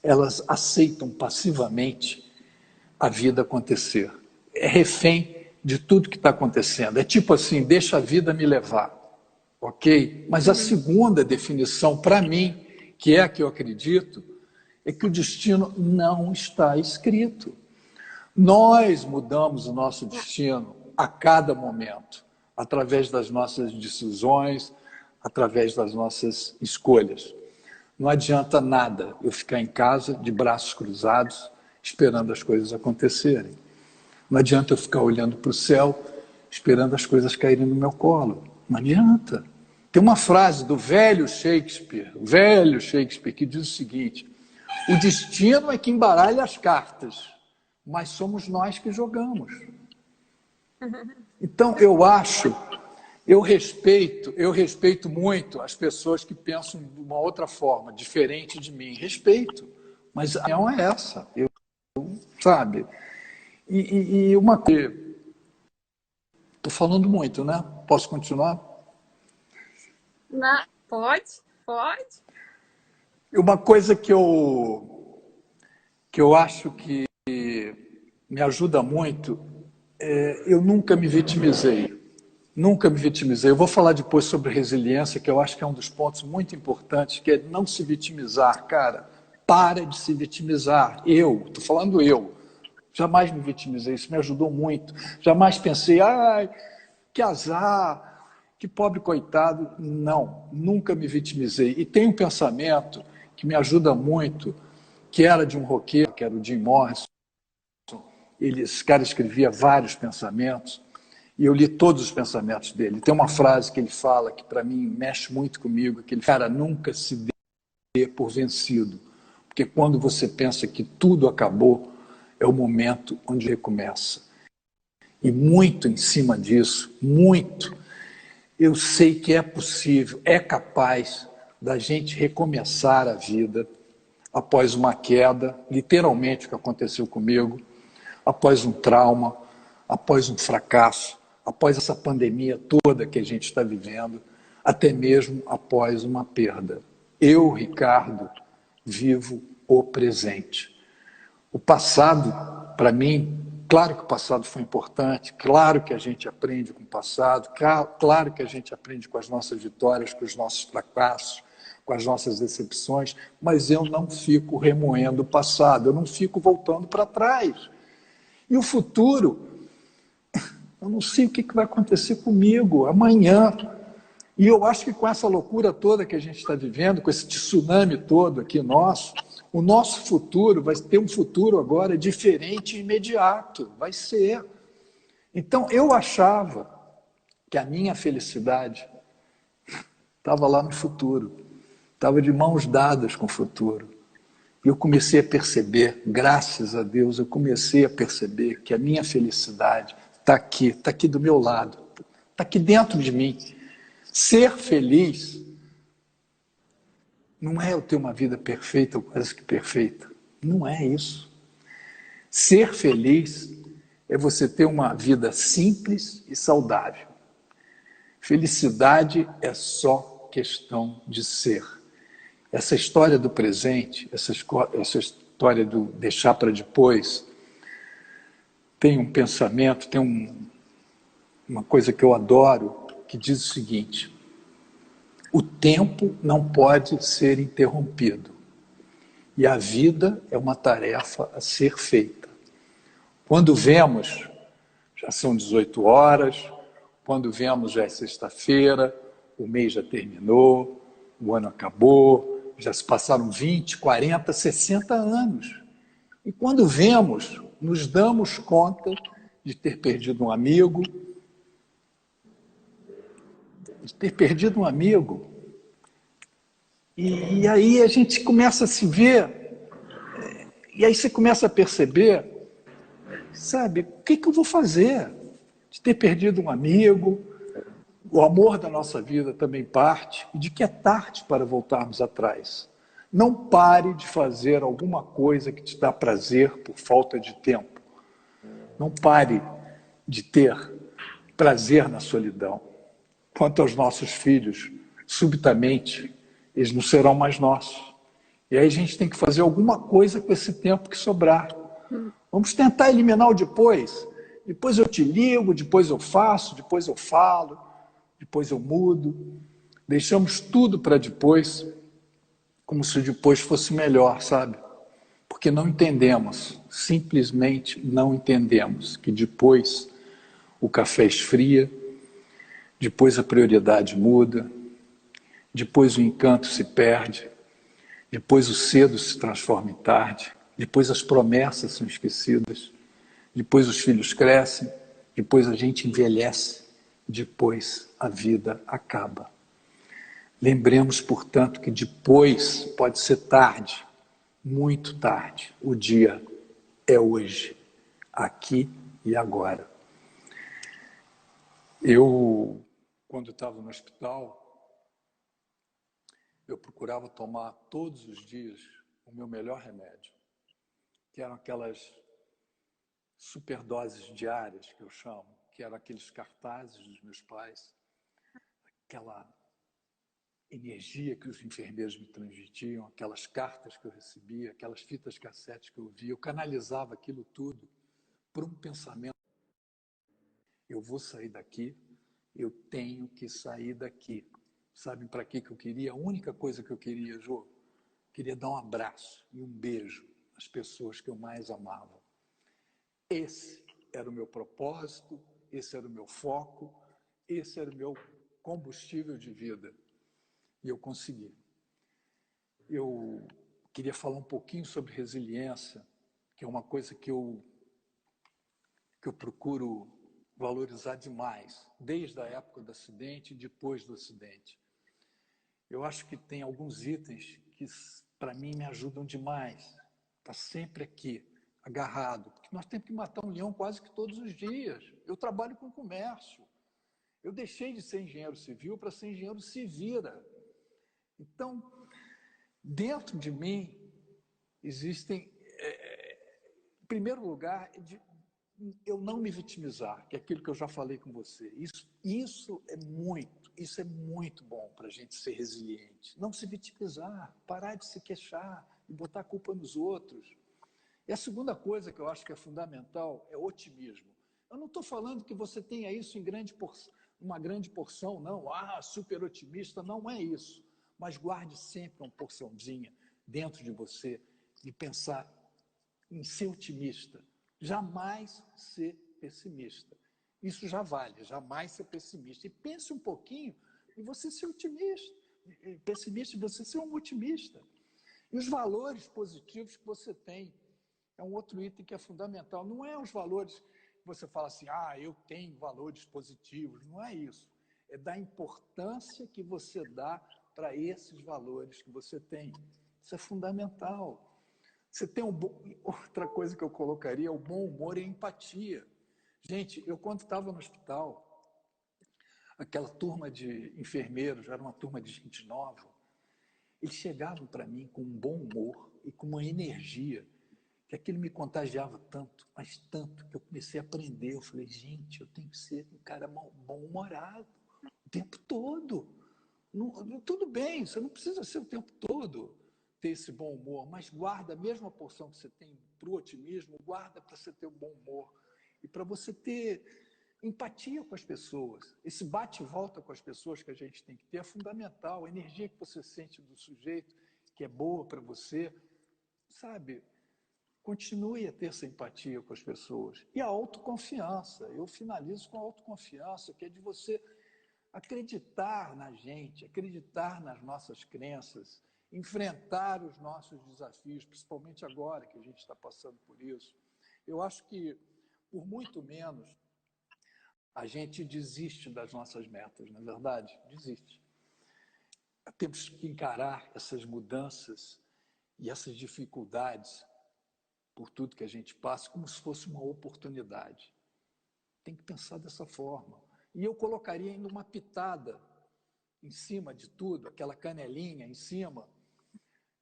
elas aceitam passivamente a vida acontecer. É refém de tudo que está acontecendo. É tipo assim, deixa a vida me levar, ok? Mas a segunda definição, para mim, que é a que eu acredito, é que o destino não está escrito. Nós mudamos o nosso destino a cada momento, através das nossas decisões, através das nossas escolhas. Não adianta nada eu ficar em casa de braços cruzados, esperando as coisas acontecerem. Não adianta eu ficar olhando para o céu, esperando as coisas caírem no meu colo. Não adianta. Tem uma frase do velho Shakespeare, que diz o seguinte: o destino é que embaralha as cartas, mas somos nós que jogamos. Então, eu respeito muito as pessoas que pensam de uma outra forma, diferente de mim. Respeito, mas a opinião é essa, sabe? E uma coisa... Estou falando muito, né? Posso continuar? Não, pode. Uma coisa que eu acho que me ajuda muito, eu nunca me vitimizei. Nunca me vitimizei. Eu vou falar depois sobre resiliência, que eu acho que é um dos pontos muito importantes, que é não se vitimizar. Cara, para de se vitimizar. Estou falando eu, jamais me vitimizei, isso me ajudou muito. Jamais pensei, ai, que azar, que pobre coitado. Não, nunca me vitimizei. E tem um pensamento que me ajuda muito, que era de um roqueiro, que era o Jim Morrison. Esse cara escrevia vários pensamentos, e eu li todos os pensamentos dele. Tem uma frase que ele fala que para mim mexe muito comigo, que ele fala: cara, nunca se dê por vencido, porque quando você pensa que tudo acabou, é o momento onde recomeça. E muito em cima disso, muito, eu sei que é possível, é capaz da gente recomeçar a vida após uma queda, literalmente o que aconteceu comigo, após um trauma, após um fracasso, após essa pandemia toda que a gente está vivendo, até mesmo após uma perda. Eu, Ricardo, vivo o presente. O passado, para mim, claro que o passado foi importante, claro que a gente aprende com o passado, claro que a gente aprende com as nossas vitórias, com os nossos fracassos, com as nossas decepções, mas eu não fico remoendo o passado, eu não fico voltando para trás. E o futuro, eu não sei o que vai acontecer comigo amanhã. E eu acho que com essa loucura toda que a gente está vivendo, com esse tsunami todo aqui nosso, o nosso futuro vai ter um futuro agora diferente e imediato. Vai ser. Então, eu achava que a minha felicidade estava lá no futuro. Estava de mãos dadas com o futuro. E eu comecei a perceber, graças a Deus, eu comecei a perceber que a minha felicidade está aqui do meu lado, está aqui dentro de mim. Ser feliz não é eu ter uma vida perfeita ou quase que perfeita. Não é isso. Ser feliz é você ter uma vida simples e saudável. Felicidade é só questão de ser. Essa história do presente, essa história do deixar para depois, tem um pensamento, uma coisa que eu adoro, que diz o seguinte: o tempo não pode ser interrompido e a vida é uma tarefa a ser feita. Quando vemos, já são 18 horas, quando vemos já é sexta-feira, o mês já terminou, o ano acabou, já se passaram 20, 40, 60 anos. E quando vemos, nos damos conta de ter perdido um amigo, E aí a gente começa a se ver, e aí você começa a perceber, sabe, o que eu vou fazer? De ter perdido um amigo, o amor da nossa vida também parte, e de que é tarde para voltarmos atrás. Não pare de fazer alguma coisa que te dá prazer por falta de tempo. Não pare de ter prazer na solidão. Quanto aos nossos filhos, subitamente, eles não serão mais nossos. E aí a gente tem que fazer alguma coisa com esse tempo que sobrar. Vamos tentar eliminar o depois. Depois eu te ligo, depois eu faço, depois eu falo, depois eu mudo. Deixamos tudo para depois, como se o depois fosse melhor, sabe? Porque não entendemos, simplesmente não entendemos que depois o café esfria, depois a prioridade muda, depois o encanto se perde, depois o cedo se transforma em tarde, depois as promessas são esquecidas, depois os filhos crescem, depois a gente envelhece, depois a vida acaba. Lembremos, portanto, que depois pode ser tarde, muito tarde. O dia é hoje, aqui e agora. Eu, quando estava no hospital, eu procurava tomar todos os dias o meu melhor remédio, que eram aquelas superdoses diárias, que eu chamo, que eram aqueles cartazes dos meus pais, aquela energia que os enfermeiros me transmitiam, aquelas cartas que eu recebia, aquelas fitas cassetes que eu via, eu canalizava aquilo tudo para um pensamento: eu vou sair daqui eu tenho que sair daqui. Sabe para que eu queria? A única coisa que eu queria, Jô, queria dar um abraço e um beijo às pessoas que eu mais amava. Esse era o meu propósito, esse era o meu foco, esse era o meu combustível de vida. E eu consegui. Eu queria falar um pouquinho sobre resiliência, que é uma coisa que eu procuro valorizar demais, desde a época do acidente e depois do acidente. Eu acho que tem alguns itens que, para mim, me ajudam demais. Está sempre aqui, agarrado. Porque nós temos que matar um leão quase que todos os dias. Eu trabalho com comércio. Eu deixei de ser engenheiro civil para ser engenheiro civil. Então, dentro de mim, existem, em primeiro lugar, eu não me vitimizar, que é aquilo que eu já falei com você. Isso é muito bom para a gente ser resiliente. Não se vitimizar, parar de se queixar e botar a culpa nos outros. E a segunda coisa que eu acho que é fundamental é otimismo. Eu não estou falando que você tenha isso em uma grande porção, não. Ah, super otimista, não é isso. Mas guarde sempre uma porçãozinha dentro de você de pensar em ser otimista. Jamais ser pessimista. Isso já vale, jamais ser pessimista. E pense um pouquinho em você ser otimista, pessimista e você ser um otimista. E os valores positivos que você tem. É um outro item que é fundamental. Não é os valores que você fala assim, eu tenho valores positivos. Não é isso. É da importância que você dá para esses valores que você tem. Isso é fundamental. Você tem outra coisa que eu colocaria, o bom humor e a empatia. Gente, eu quando estava no hospital, aquela turma de enfermeiros, era uma turma de gente nova, eles chegavam para mim com um bom humor e com uma energia, que aquilo me contagiava tanto, mas tanto, que eu comecei a aprender. Eu falei, gente, eu tenho que ser um cara bom-humorado o tempo todo. Tudo bem, você não precisa ser o tempo todo ter esse bom humor, mas guarda a mesma porção que você tem para o otimismo, guarda para você ter o bom humor e para você ter empatia com as pessoas. Esse bate e volta com as pessoas que a gente tem que ter é fundamental. A energia que você sente do sujeito, que é boa para você, sabe? Continue a ter essa empatia com as pessoas. E a autoconfiança. Eu finalizo com a autoconfiança, que é de você acreditar na gente, acreditar nas nossas crenças, enfrentar os nossos desafios, principalmente agora que a gente está passando por isso. Eu acho que, por muito menos, a gente desiste das nossas metas, não é verdade? Desiste. Temos que encarar essas mudanças e essas dificuldades por tudo que a gente passa como se fosse uma oportunidade. Tem que pensar dessa forma. E eu colocaria ainda uma pitada em cima de tudo, aquela canelinha em cima,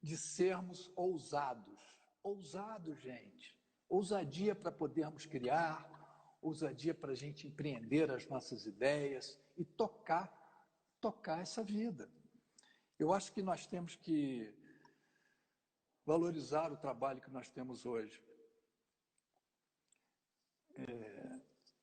de sermos ousados. Ousados, gente. Ousadia para podermos criar, ousadia para a gente empreender as nossas ideias e tocar essa vida. Eu acho que nós temos que valorizar o trabalho que nós temos hoje.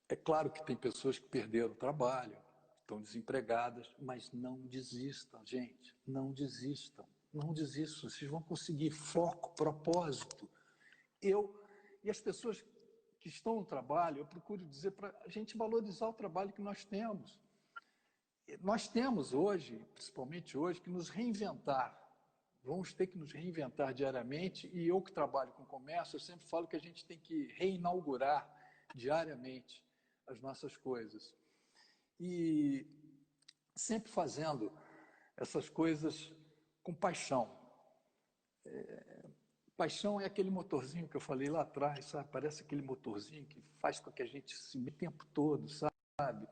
É claro que tem pessoas que perderam o trabalho, estão desempregadas, mas não desistam, gente. Não desistam. Não desistam. Vocês vão conseguir foco, propósito. E as pessoas que estão no trabalho, eu procuro dizer para a gente valorizar o trabalho que nós temos. Nós temos hoje, principalmente hoje, que nos reinventar. Vamos ter que nos reinventar diariamente. E eu que trabalho com comércio, eu sempre falo que a gente tem que reinaugurar diariamente as nossas coisas. E sempre fazendo essas coisas com paixão. Paixão é aquele motorzinho que eu falei lá atrás, sabe? Parece aquele motorzinho que faz com que a gente se o tempo todo, sabe?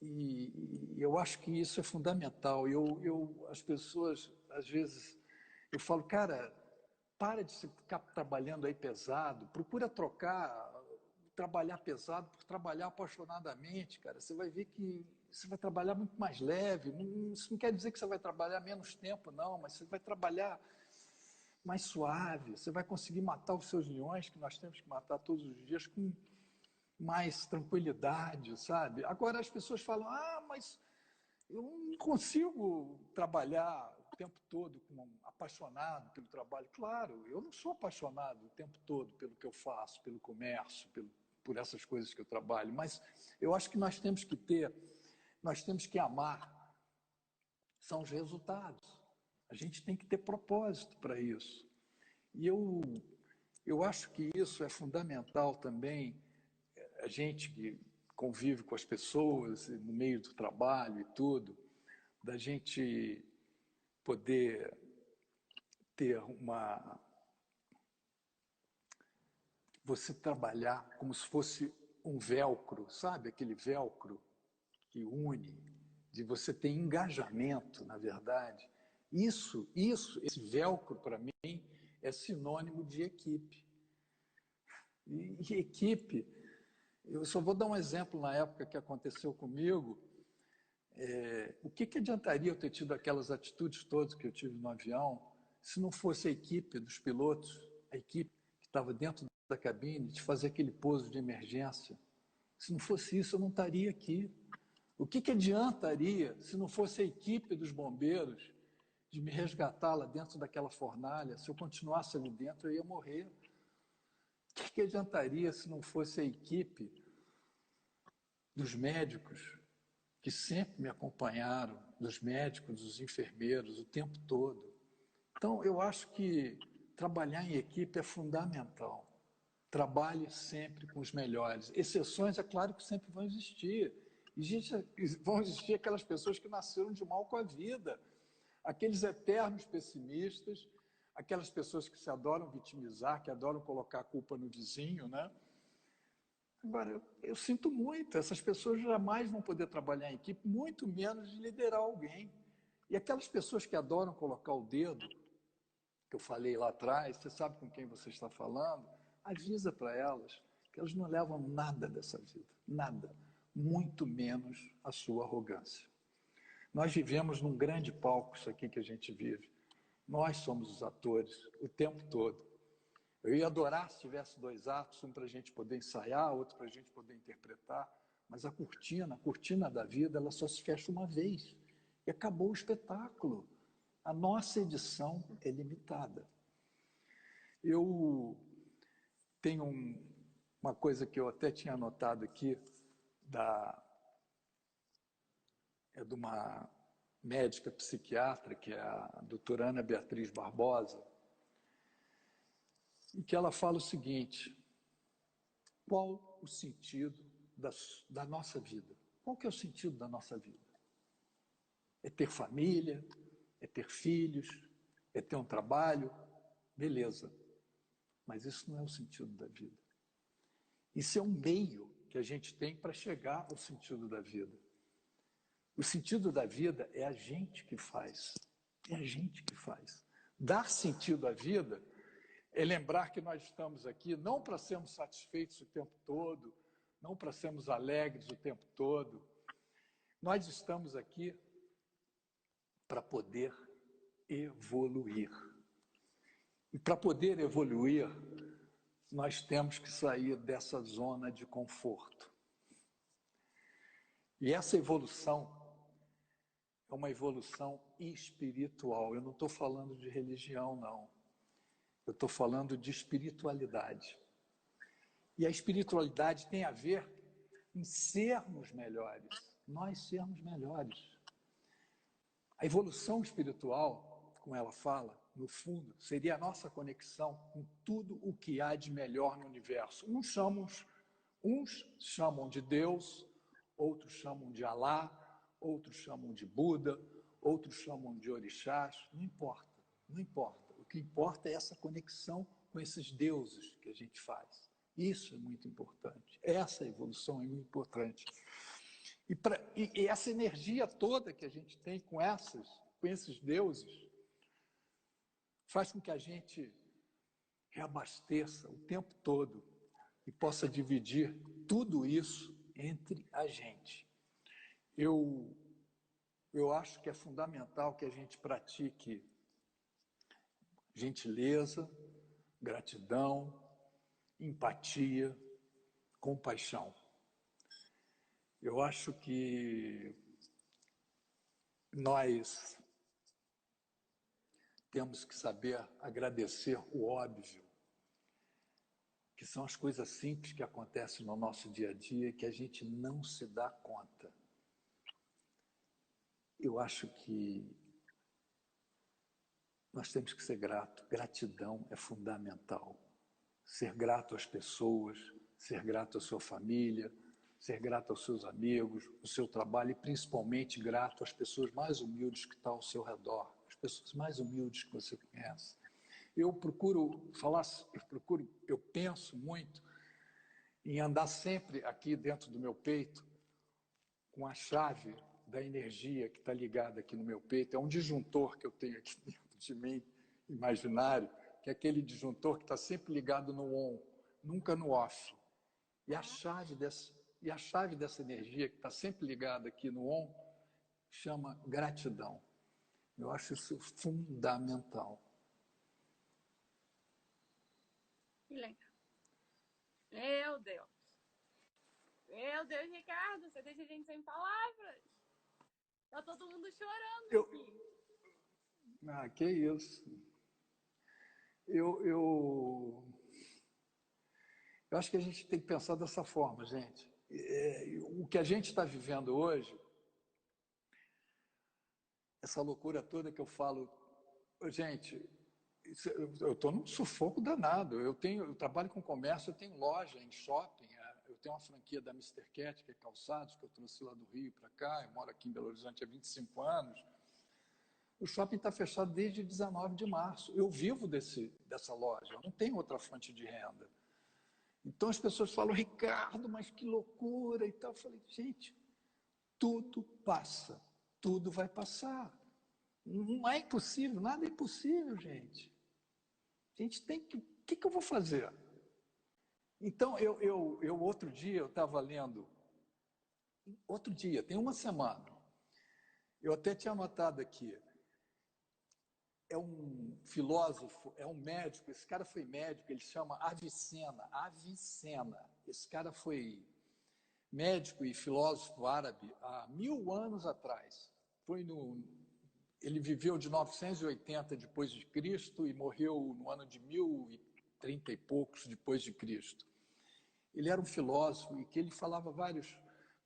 E eu acho que isso é fundamental. As pessoas, às vezes, eu falo, cara, para de ficar trabalhando aí pesado, procura trabalhar pesado por trabalhar apaixonadamente, cara. Você vai ver que você vai trabalhar muito mais leve. Isso não quer dizer que você vai trabalhar menos tempo, não, mas você vai trabalhar mais suave. Você vai conseguir matar os seus leões, que nós temos que matar todos os dias, com mais tranquilidade, sabe? Agora as pessoas falam, mas eu não consigo trabalhar o tempo todo apaixonado pelo trabalho. Claro, eu não sou apaixonado o tempo todo pelo que eu faço, pelo comércio, por essas coisas que eu trabalho, mas eu acho que nós temos que amar, são os resultados. A gente tem que ter propósito para isso. E eu acho que isso é fundamental também, a gente que convive com as pessoas no meio do trabalho e tudo, da gente poder ter você trabalhar como se fosse um velcro, sabe? Aquele velcro que une, de você ter engajamento, na verdade. Esse velcro, para mim, é sinônimo de equipe. E equipe, eu só vou dar um exemplo na época que aconteceu comigo. O que adiantaria eu ter tido aquelas atitudes todas que eu tive no avião se não fosse a equipe dos pilotos, a equipe que estava dentro da cabine, de fazer aquele pouso de emergência? Se não fosse isso, eu não estaria aqui. O que adiantaria se não fosse a equipe dos bombeiros de me resgatar lá dentro daquela fornalha? Se eu continuasse ali dentro, eu ia morrer. O que adiantaria se não fosse a equipe dos médicos que sempre me acompanharam, dos médicos, dos enfermeiros, o tempo todo? Então, eu acho que trabalhar em equipe é fundamental. Trabalhe sempre com os melhores. Exceções, é claro que sempre vão existir. Vão existir aquelas pessoas que nasceram de mal com a vida, aqueles eternos pessimistas, aquelas pessoas que se adoram vitimizar, que adoram colocar a culpa no vizinho, né? Agora, eu sinto muito, essas pessoas jamais vão poder trabalhar em equipe, muito menos de liderar alguém. E aquelas pessoas que adoram colocar o dedo, que eu falei lá atrás, você sabe com quem você está falando, avisa para elas que elas não levam nada dessa vida, nada, muito menos a sua arrogância. Nós vivemos num grande palco, isso aqui que a gente vive. Nós somos os atores o tempo todo. Eu ia adorar se tivesse 2 atos, um para a gente poder ensaiar, outro para a gente poder interpretar, mas a cortina da vida, ela só se fecha uma vez. E acabou o espetáculo. A nossa edição é limitada. Eu tenho uma coisa que eu até tinha anotado aqui, de uma médica psiquiatra, que é a doutora Ana Beatriz Barbosa, em que ela fala o seguinte: qual o sentido da nossa vida? Qual que é o sentido da nossa vida? É ter família? É ter filhos? É ter um trabalho? Beleza. Mas isso não é o sentido da vida. Isso é um meio que a gente tem para chegar ao sentido da vida. O sentido da vida é a gente que faz. É a gente que faz. Dar sentido à vida é lembrar que nós estamos aqui não para sermos satisfeitos o tempo todo, não para sermos alegres o tempo todo. Nós estamos aqui para poder evoluir. E para poder evoluir, nós temos que sair dessa zona de conforto. E essa evolução é uma evolução espiritual. Eu não estou falando de religião, não. Eu estou falando de espiritualidade. E a espiritualidade tem a ver em sermos melhores, nós sermos melhores. A evolução espiritual, como ela fala, no fundo, seria a nossa conexão com tudo o que há de melhor no universo. Uns chamam de Deus, outros chamam de Alá, outros chamam de Buda, outros chamam de orixás. Não importa, não importa. O que importa é essa conexão com esses deuses que a gente faz. Isso é muito importante. Essa evolução é muito importante. E essa energia toda que a gente tem com esses deuses faz com que a gente reabasteça o tempo todo e possa dividir tudo isso entre a gente. Eu acho que é fundamental que a gente pratique gentileza, gratidão, empatia, compaixão. Eu acho que nós temos que saber agradecer o óbvio, que são as coisas simples que acontecem no nosso dia a dia e que a gente não se dá conta. Eu acho que nós temos que ser gratos. Gratidão é fundamental. Ser grato às pessoas, ser grato à sua família, ser grato aos seus amigos, ao seu trabalho e principalmente grato às pessoas mais humildes que estão ao seu redor, as pessoas mais humildes que você conhece. Eu procuro falar, eu penso muito em andar sempre aqui dentro do meu peito com a chave da energia que está ligada aqui no meu peito. É um disjuntor que eu tenho aqui dentro de mim, imaginário, que é aquele disjuntor que está sempre ligado no on, nunca no off. E a chave dessa energia que está sempre ligada aqui no on chama gratidão. Eu acho isso fundamental. Que legal. Meu Deus. Meu Deus, Ricardo, você deixa a gente sem palavras. Tá todo mundo chorando aqui. Que isso. Eu acho que a gente tem que pensar dessa forma, gente. O que a gente está vivendo hoje, essa loucura toda que eu falo, gente, eu estou num sufoco danado. Eu trabalho com comércio, eu tenho loja em shopping, eu tenho uma franquia da Mr. Cat, que é calçados, que eu trouxe lá do Rio para cá, eu moro aqui em Belo Horizonte há 25 anos. O shopping está fechado desde 19 de março. Eu vivo dessa loja, eu não tenho outra fonte de renda. Então as pessoas falam, Ricardo, mas que loucura e tal. Eu falei, gente, tudo passa, tudo vai passar. Não é impossível, nada é impossível, gente. A gente tem que... O que eu vou fazer? Então, outro dia, eu estava lendo... Outro dia, tem uma semana. Eu até tinha anotado aqui. É um filósofo, é um médico, esse cara foi médico, ele chama Avicena. Esse cara foi médico e filósofo árabe há 1000 anos atrás. Ele viveu de 980 depois de Cristo e morreu no ano de 1030 e poucos depois de Cristo. Ele era um filósofo e que ele falava várias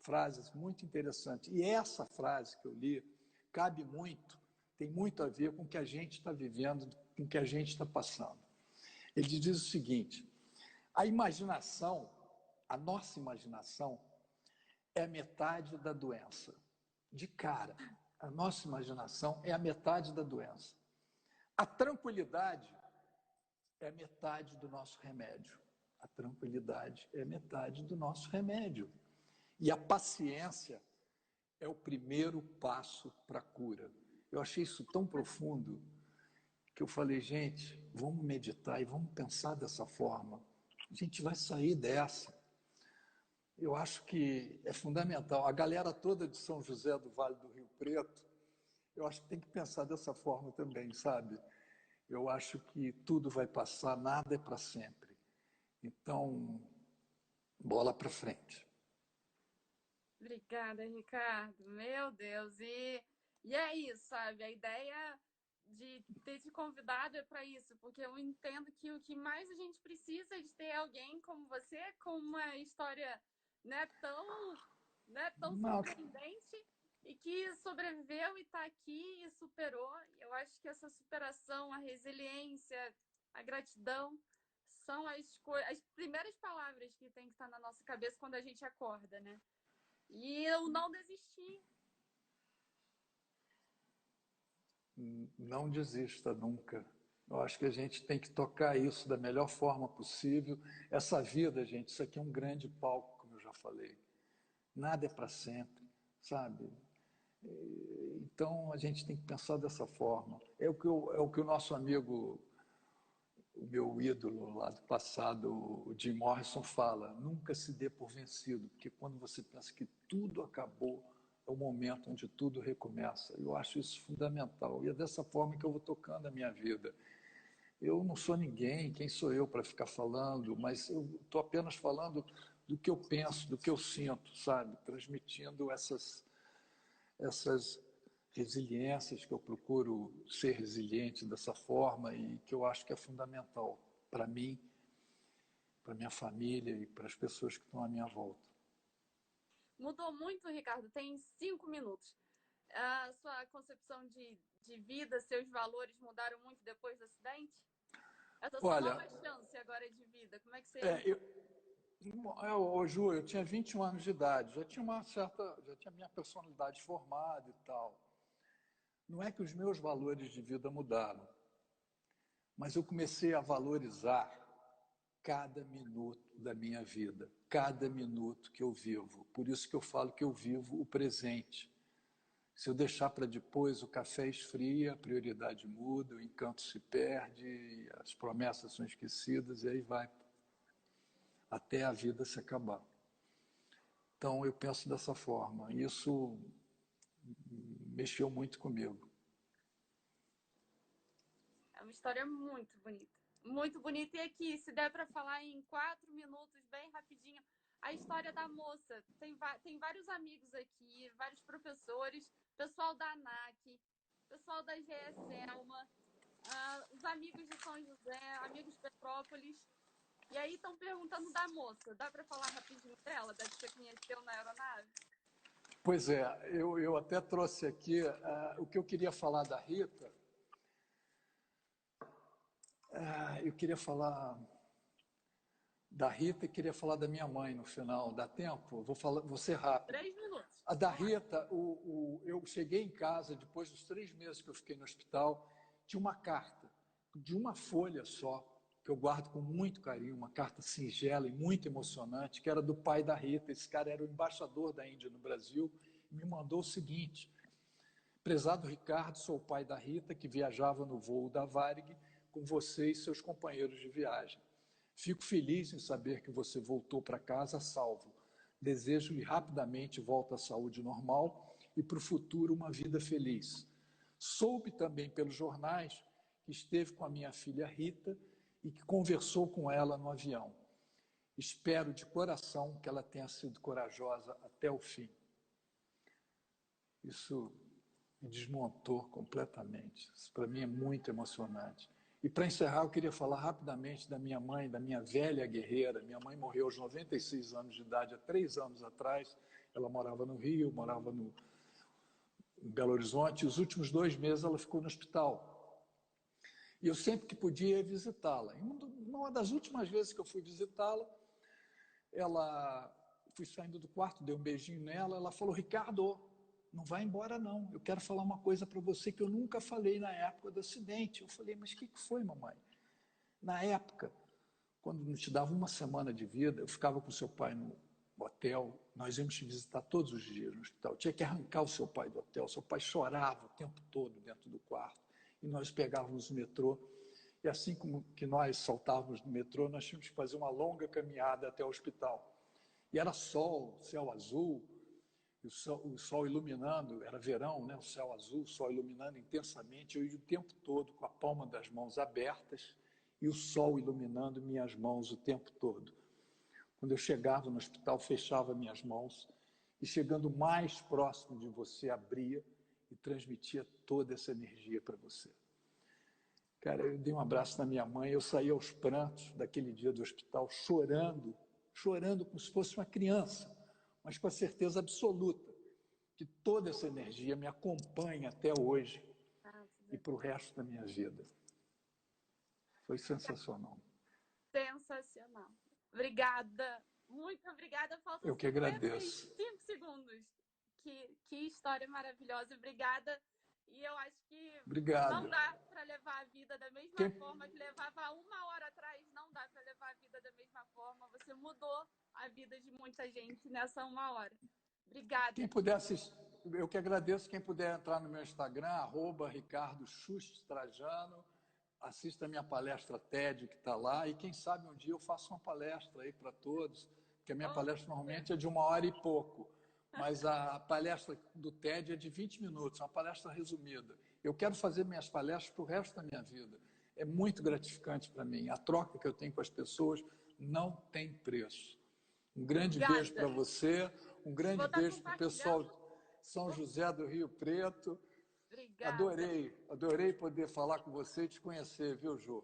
frases muito interessantes. E essa frase que eu li cabe muito, tem muito a ver com o que a gente está vivendo, com o que a gente está passando. Ele diz o seguinte: a nossa imaginação é metade da doença. De cara, a nossa imaginação é a metade da doença. A tranquilidade é metade do nosso remédio. A tranquilidade é metade do nosso remédio. E a paciência é o primeiro passo para a cura. Eu achei isso tão profundo que eu falei, gente, vamos meditar e vamos pensar dessa forma. A gente vai sair dessa. Eu acho que é fundamental. A galera toda de São José do Vale do Rio Preto, eu acho que tem que pensar dessa forma também, sabe? Eu acho que tudo vai passar, nada é para sempre. Então, bola para frente. Obrigada, Ricardo. Meu Deus. E é isso, sabe? A ideia de ter te convidado é para isso, porque eu entendo que o que mais a gente precisa é de ter alguém como você, com uma história tão surpreendente e que sobreviveu e está aqui e superou. Eu acho que essa superação, a resiliência, a gratidão são as primeiras palavras que tem que estar na nossa cabeça quando a gente acorda, né? E eu não desisti. Não desista nunca. Eu acho que a gente tem que tocar isso da melhor forma possível. Essa vida, gente, isso aqui é um grande palco, como eu já falei. Nada é para sempre, sabe? Então a gente tem que pensar dessa forma. É o que o nosso amigo, o meu ídolo lá do passado, o Jim Morrison, fala: nunca se dê por vencido, porque quando você pensa que tudo acabou, é o momento onde tudo recomeça. Eu acho isso fundamental. E é dessa forma que eu vou tocando a minha vida. Eu não sou ninguém, quem sou eu para ficar falando, mas eu estou apenas falando do que eu penso, do que eu sinto, sabe? Transmitindo essas resiliências que eu procuro ser resiliente dessa forma e que eu acho que é fundamental para mim, para minha família e para as pessoas que estão à minha volta. Mudou muito, Ricardo? Tem 5 minutos. A sua concepção de vida, seus valores mudaram muito depois do acidente? Essa sua nova Olha, chance agora de vida, como é que você... Ju, eu tinha 21 anos de idade, já tinha minha personalidade formada e tal. Não é que os meus valores de vida mudaram, mas eu comecei a valorizar cada minuto da minha vida, cada minuto que eu vivo. Por isso que eu falo que eu vivo o presente. Se eu deixar para depois, o café esfria, a prioridade muda, o encanto se perde, as promessas são esquecidas e aí vai até a vida se acabar. Então eu penso dessa forma. Isso mexeu muito comigo. É uma história muito bonita. Muito bonita. E aqui, se der para falar em 4 minutos, bem rapidinho, a história da moça. Tem vários amigos aqui, vários professores, pessoal da ANAC, pessoal da GE Selma, os amigos de São José, amigos de Petrópolis. E aí estão perguntando da moça. Dá para falar rapidinho dela, da que você conheceu na aeronave? Pois é, eu até trouxe aqui o que eu queria falar da Rita. Eu queria falar da Rita e queria falar da minha mãe no final. Dá tempo? Vou ser rápido. 3 minutos. A da Rita, eu cheguei em casa, depois dos 3 meses que eu fiquei no hospital, tinha uma carta, de uma folha só, que eu guardo com muito carinho, uma carta singela e muito emocionante, que era do pai da Rita. Esse cara era o embaixador da Índia no Brasil, e me mandou o seguinte: prezado Ricardo, sou o pai da Rita, que viajava no voo da Varig com você e seus companheiros de viagem. Fico feliz em saber que você voltou para casa salvo. Desejo-lhe rapidamente volta à saúde normal e para o futuro uma vida feliz. Soube também pelos jornais que esteve com a minha filha Rita e que conversou com ela no avião. Espero de coração que ela tenha sido corajosa até o fim. Isso me desmontou completamente. Isso para mim é muito emocionante. E para encerrar, eu queria falar rapidamente da minha mãe, da minha velha guerreira. Minha mãe morreu aos 96 anos de idade, há 3 anos atrás. Ela morava no Rio, morava em Belo Horizonte. E os últimos 2 meses ela ficou no hospital. E eu sempre que podia ia visitá-la. E uma das últimas vezes que eu fui visitá-la, fui saindo do quarto, dei um beijinho nela, ela falou: Ricardo, não vai embora não, eu quero falar uma coisa para você que eu nunca falei na época do acidente. Eu falei: mas o que foi, mamãe? Na época, quando não te dava uma semana de vida, eu ficava com seu pai no hotel, nós íamos te visitar todos os dias no hospital, tinha que arrancar o seu pai do hotel, seu pai chorava o tempo todo dentro do quarto, e nós pegávamos o metrô, e assim como que nós saltávamos no metrô, nós tínhamos que fazer uma longa caminhada até o hospital. E era sol, céu azul, o sol iluminando, era verão, né? O céu azul, o sol iluminando intensamente, eu ia o tempo todo com a palma das mãos abertas e o sol iluminando minhas mãos o tempo todo. Quando eu chegava no hospital, fechava minhas mãos e, chegando mais próximo de você, abria e transmitia toda essa energia para você. Cara, eu dei um abraço na minha mãe, eu saí aos prantos daquele dia do hospital, chorando como se fosse uma criança, mas com a certeza absoluta que toda essa energia me acompanha até hoje e para o resto da minha vida. Foi sensacional. Sensacional. Obrigada. Muito obrigada. Faltam Eu que agradeço. 55 segundos. Que história maravilhosa. Obrigada. E eu acho que não Obrigado. dá para levar a vida da mesma forma que levava 1 hora atrás. Não dá para levar a vida da mesma forma. Você mudou a vida de muita gente nessa 1 hora. Obrigada. Quem puder assistir, eu que agradeço. Quem puder entrar no meu Instagram, @RicardoXuxTrajano, assista a minha palestra TED que está lá, e quem sabe um dia eu faço uma palestra aí para todos, porque a minha palestra normalmente é de 1 hora e pouco, mas a palestra do TED é de 20 minutos, uma palestra resumida. Eu quero fazer minhas palestras para o resto da minha vida. É muito gratificante para mim. A troca que eu tenho com as pessoas não tem preço. Um grande beijo para Obrigada. você, um grande Vou estar beijo para o pessoal compartilhando. de São José do Rio Preto. Obrigada. Adorei poder falar com você e te conhecer, viu, Ju?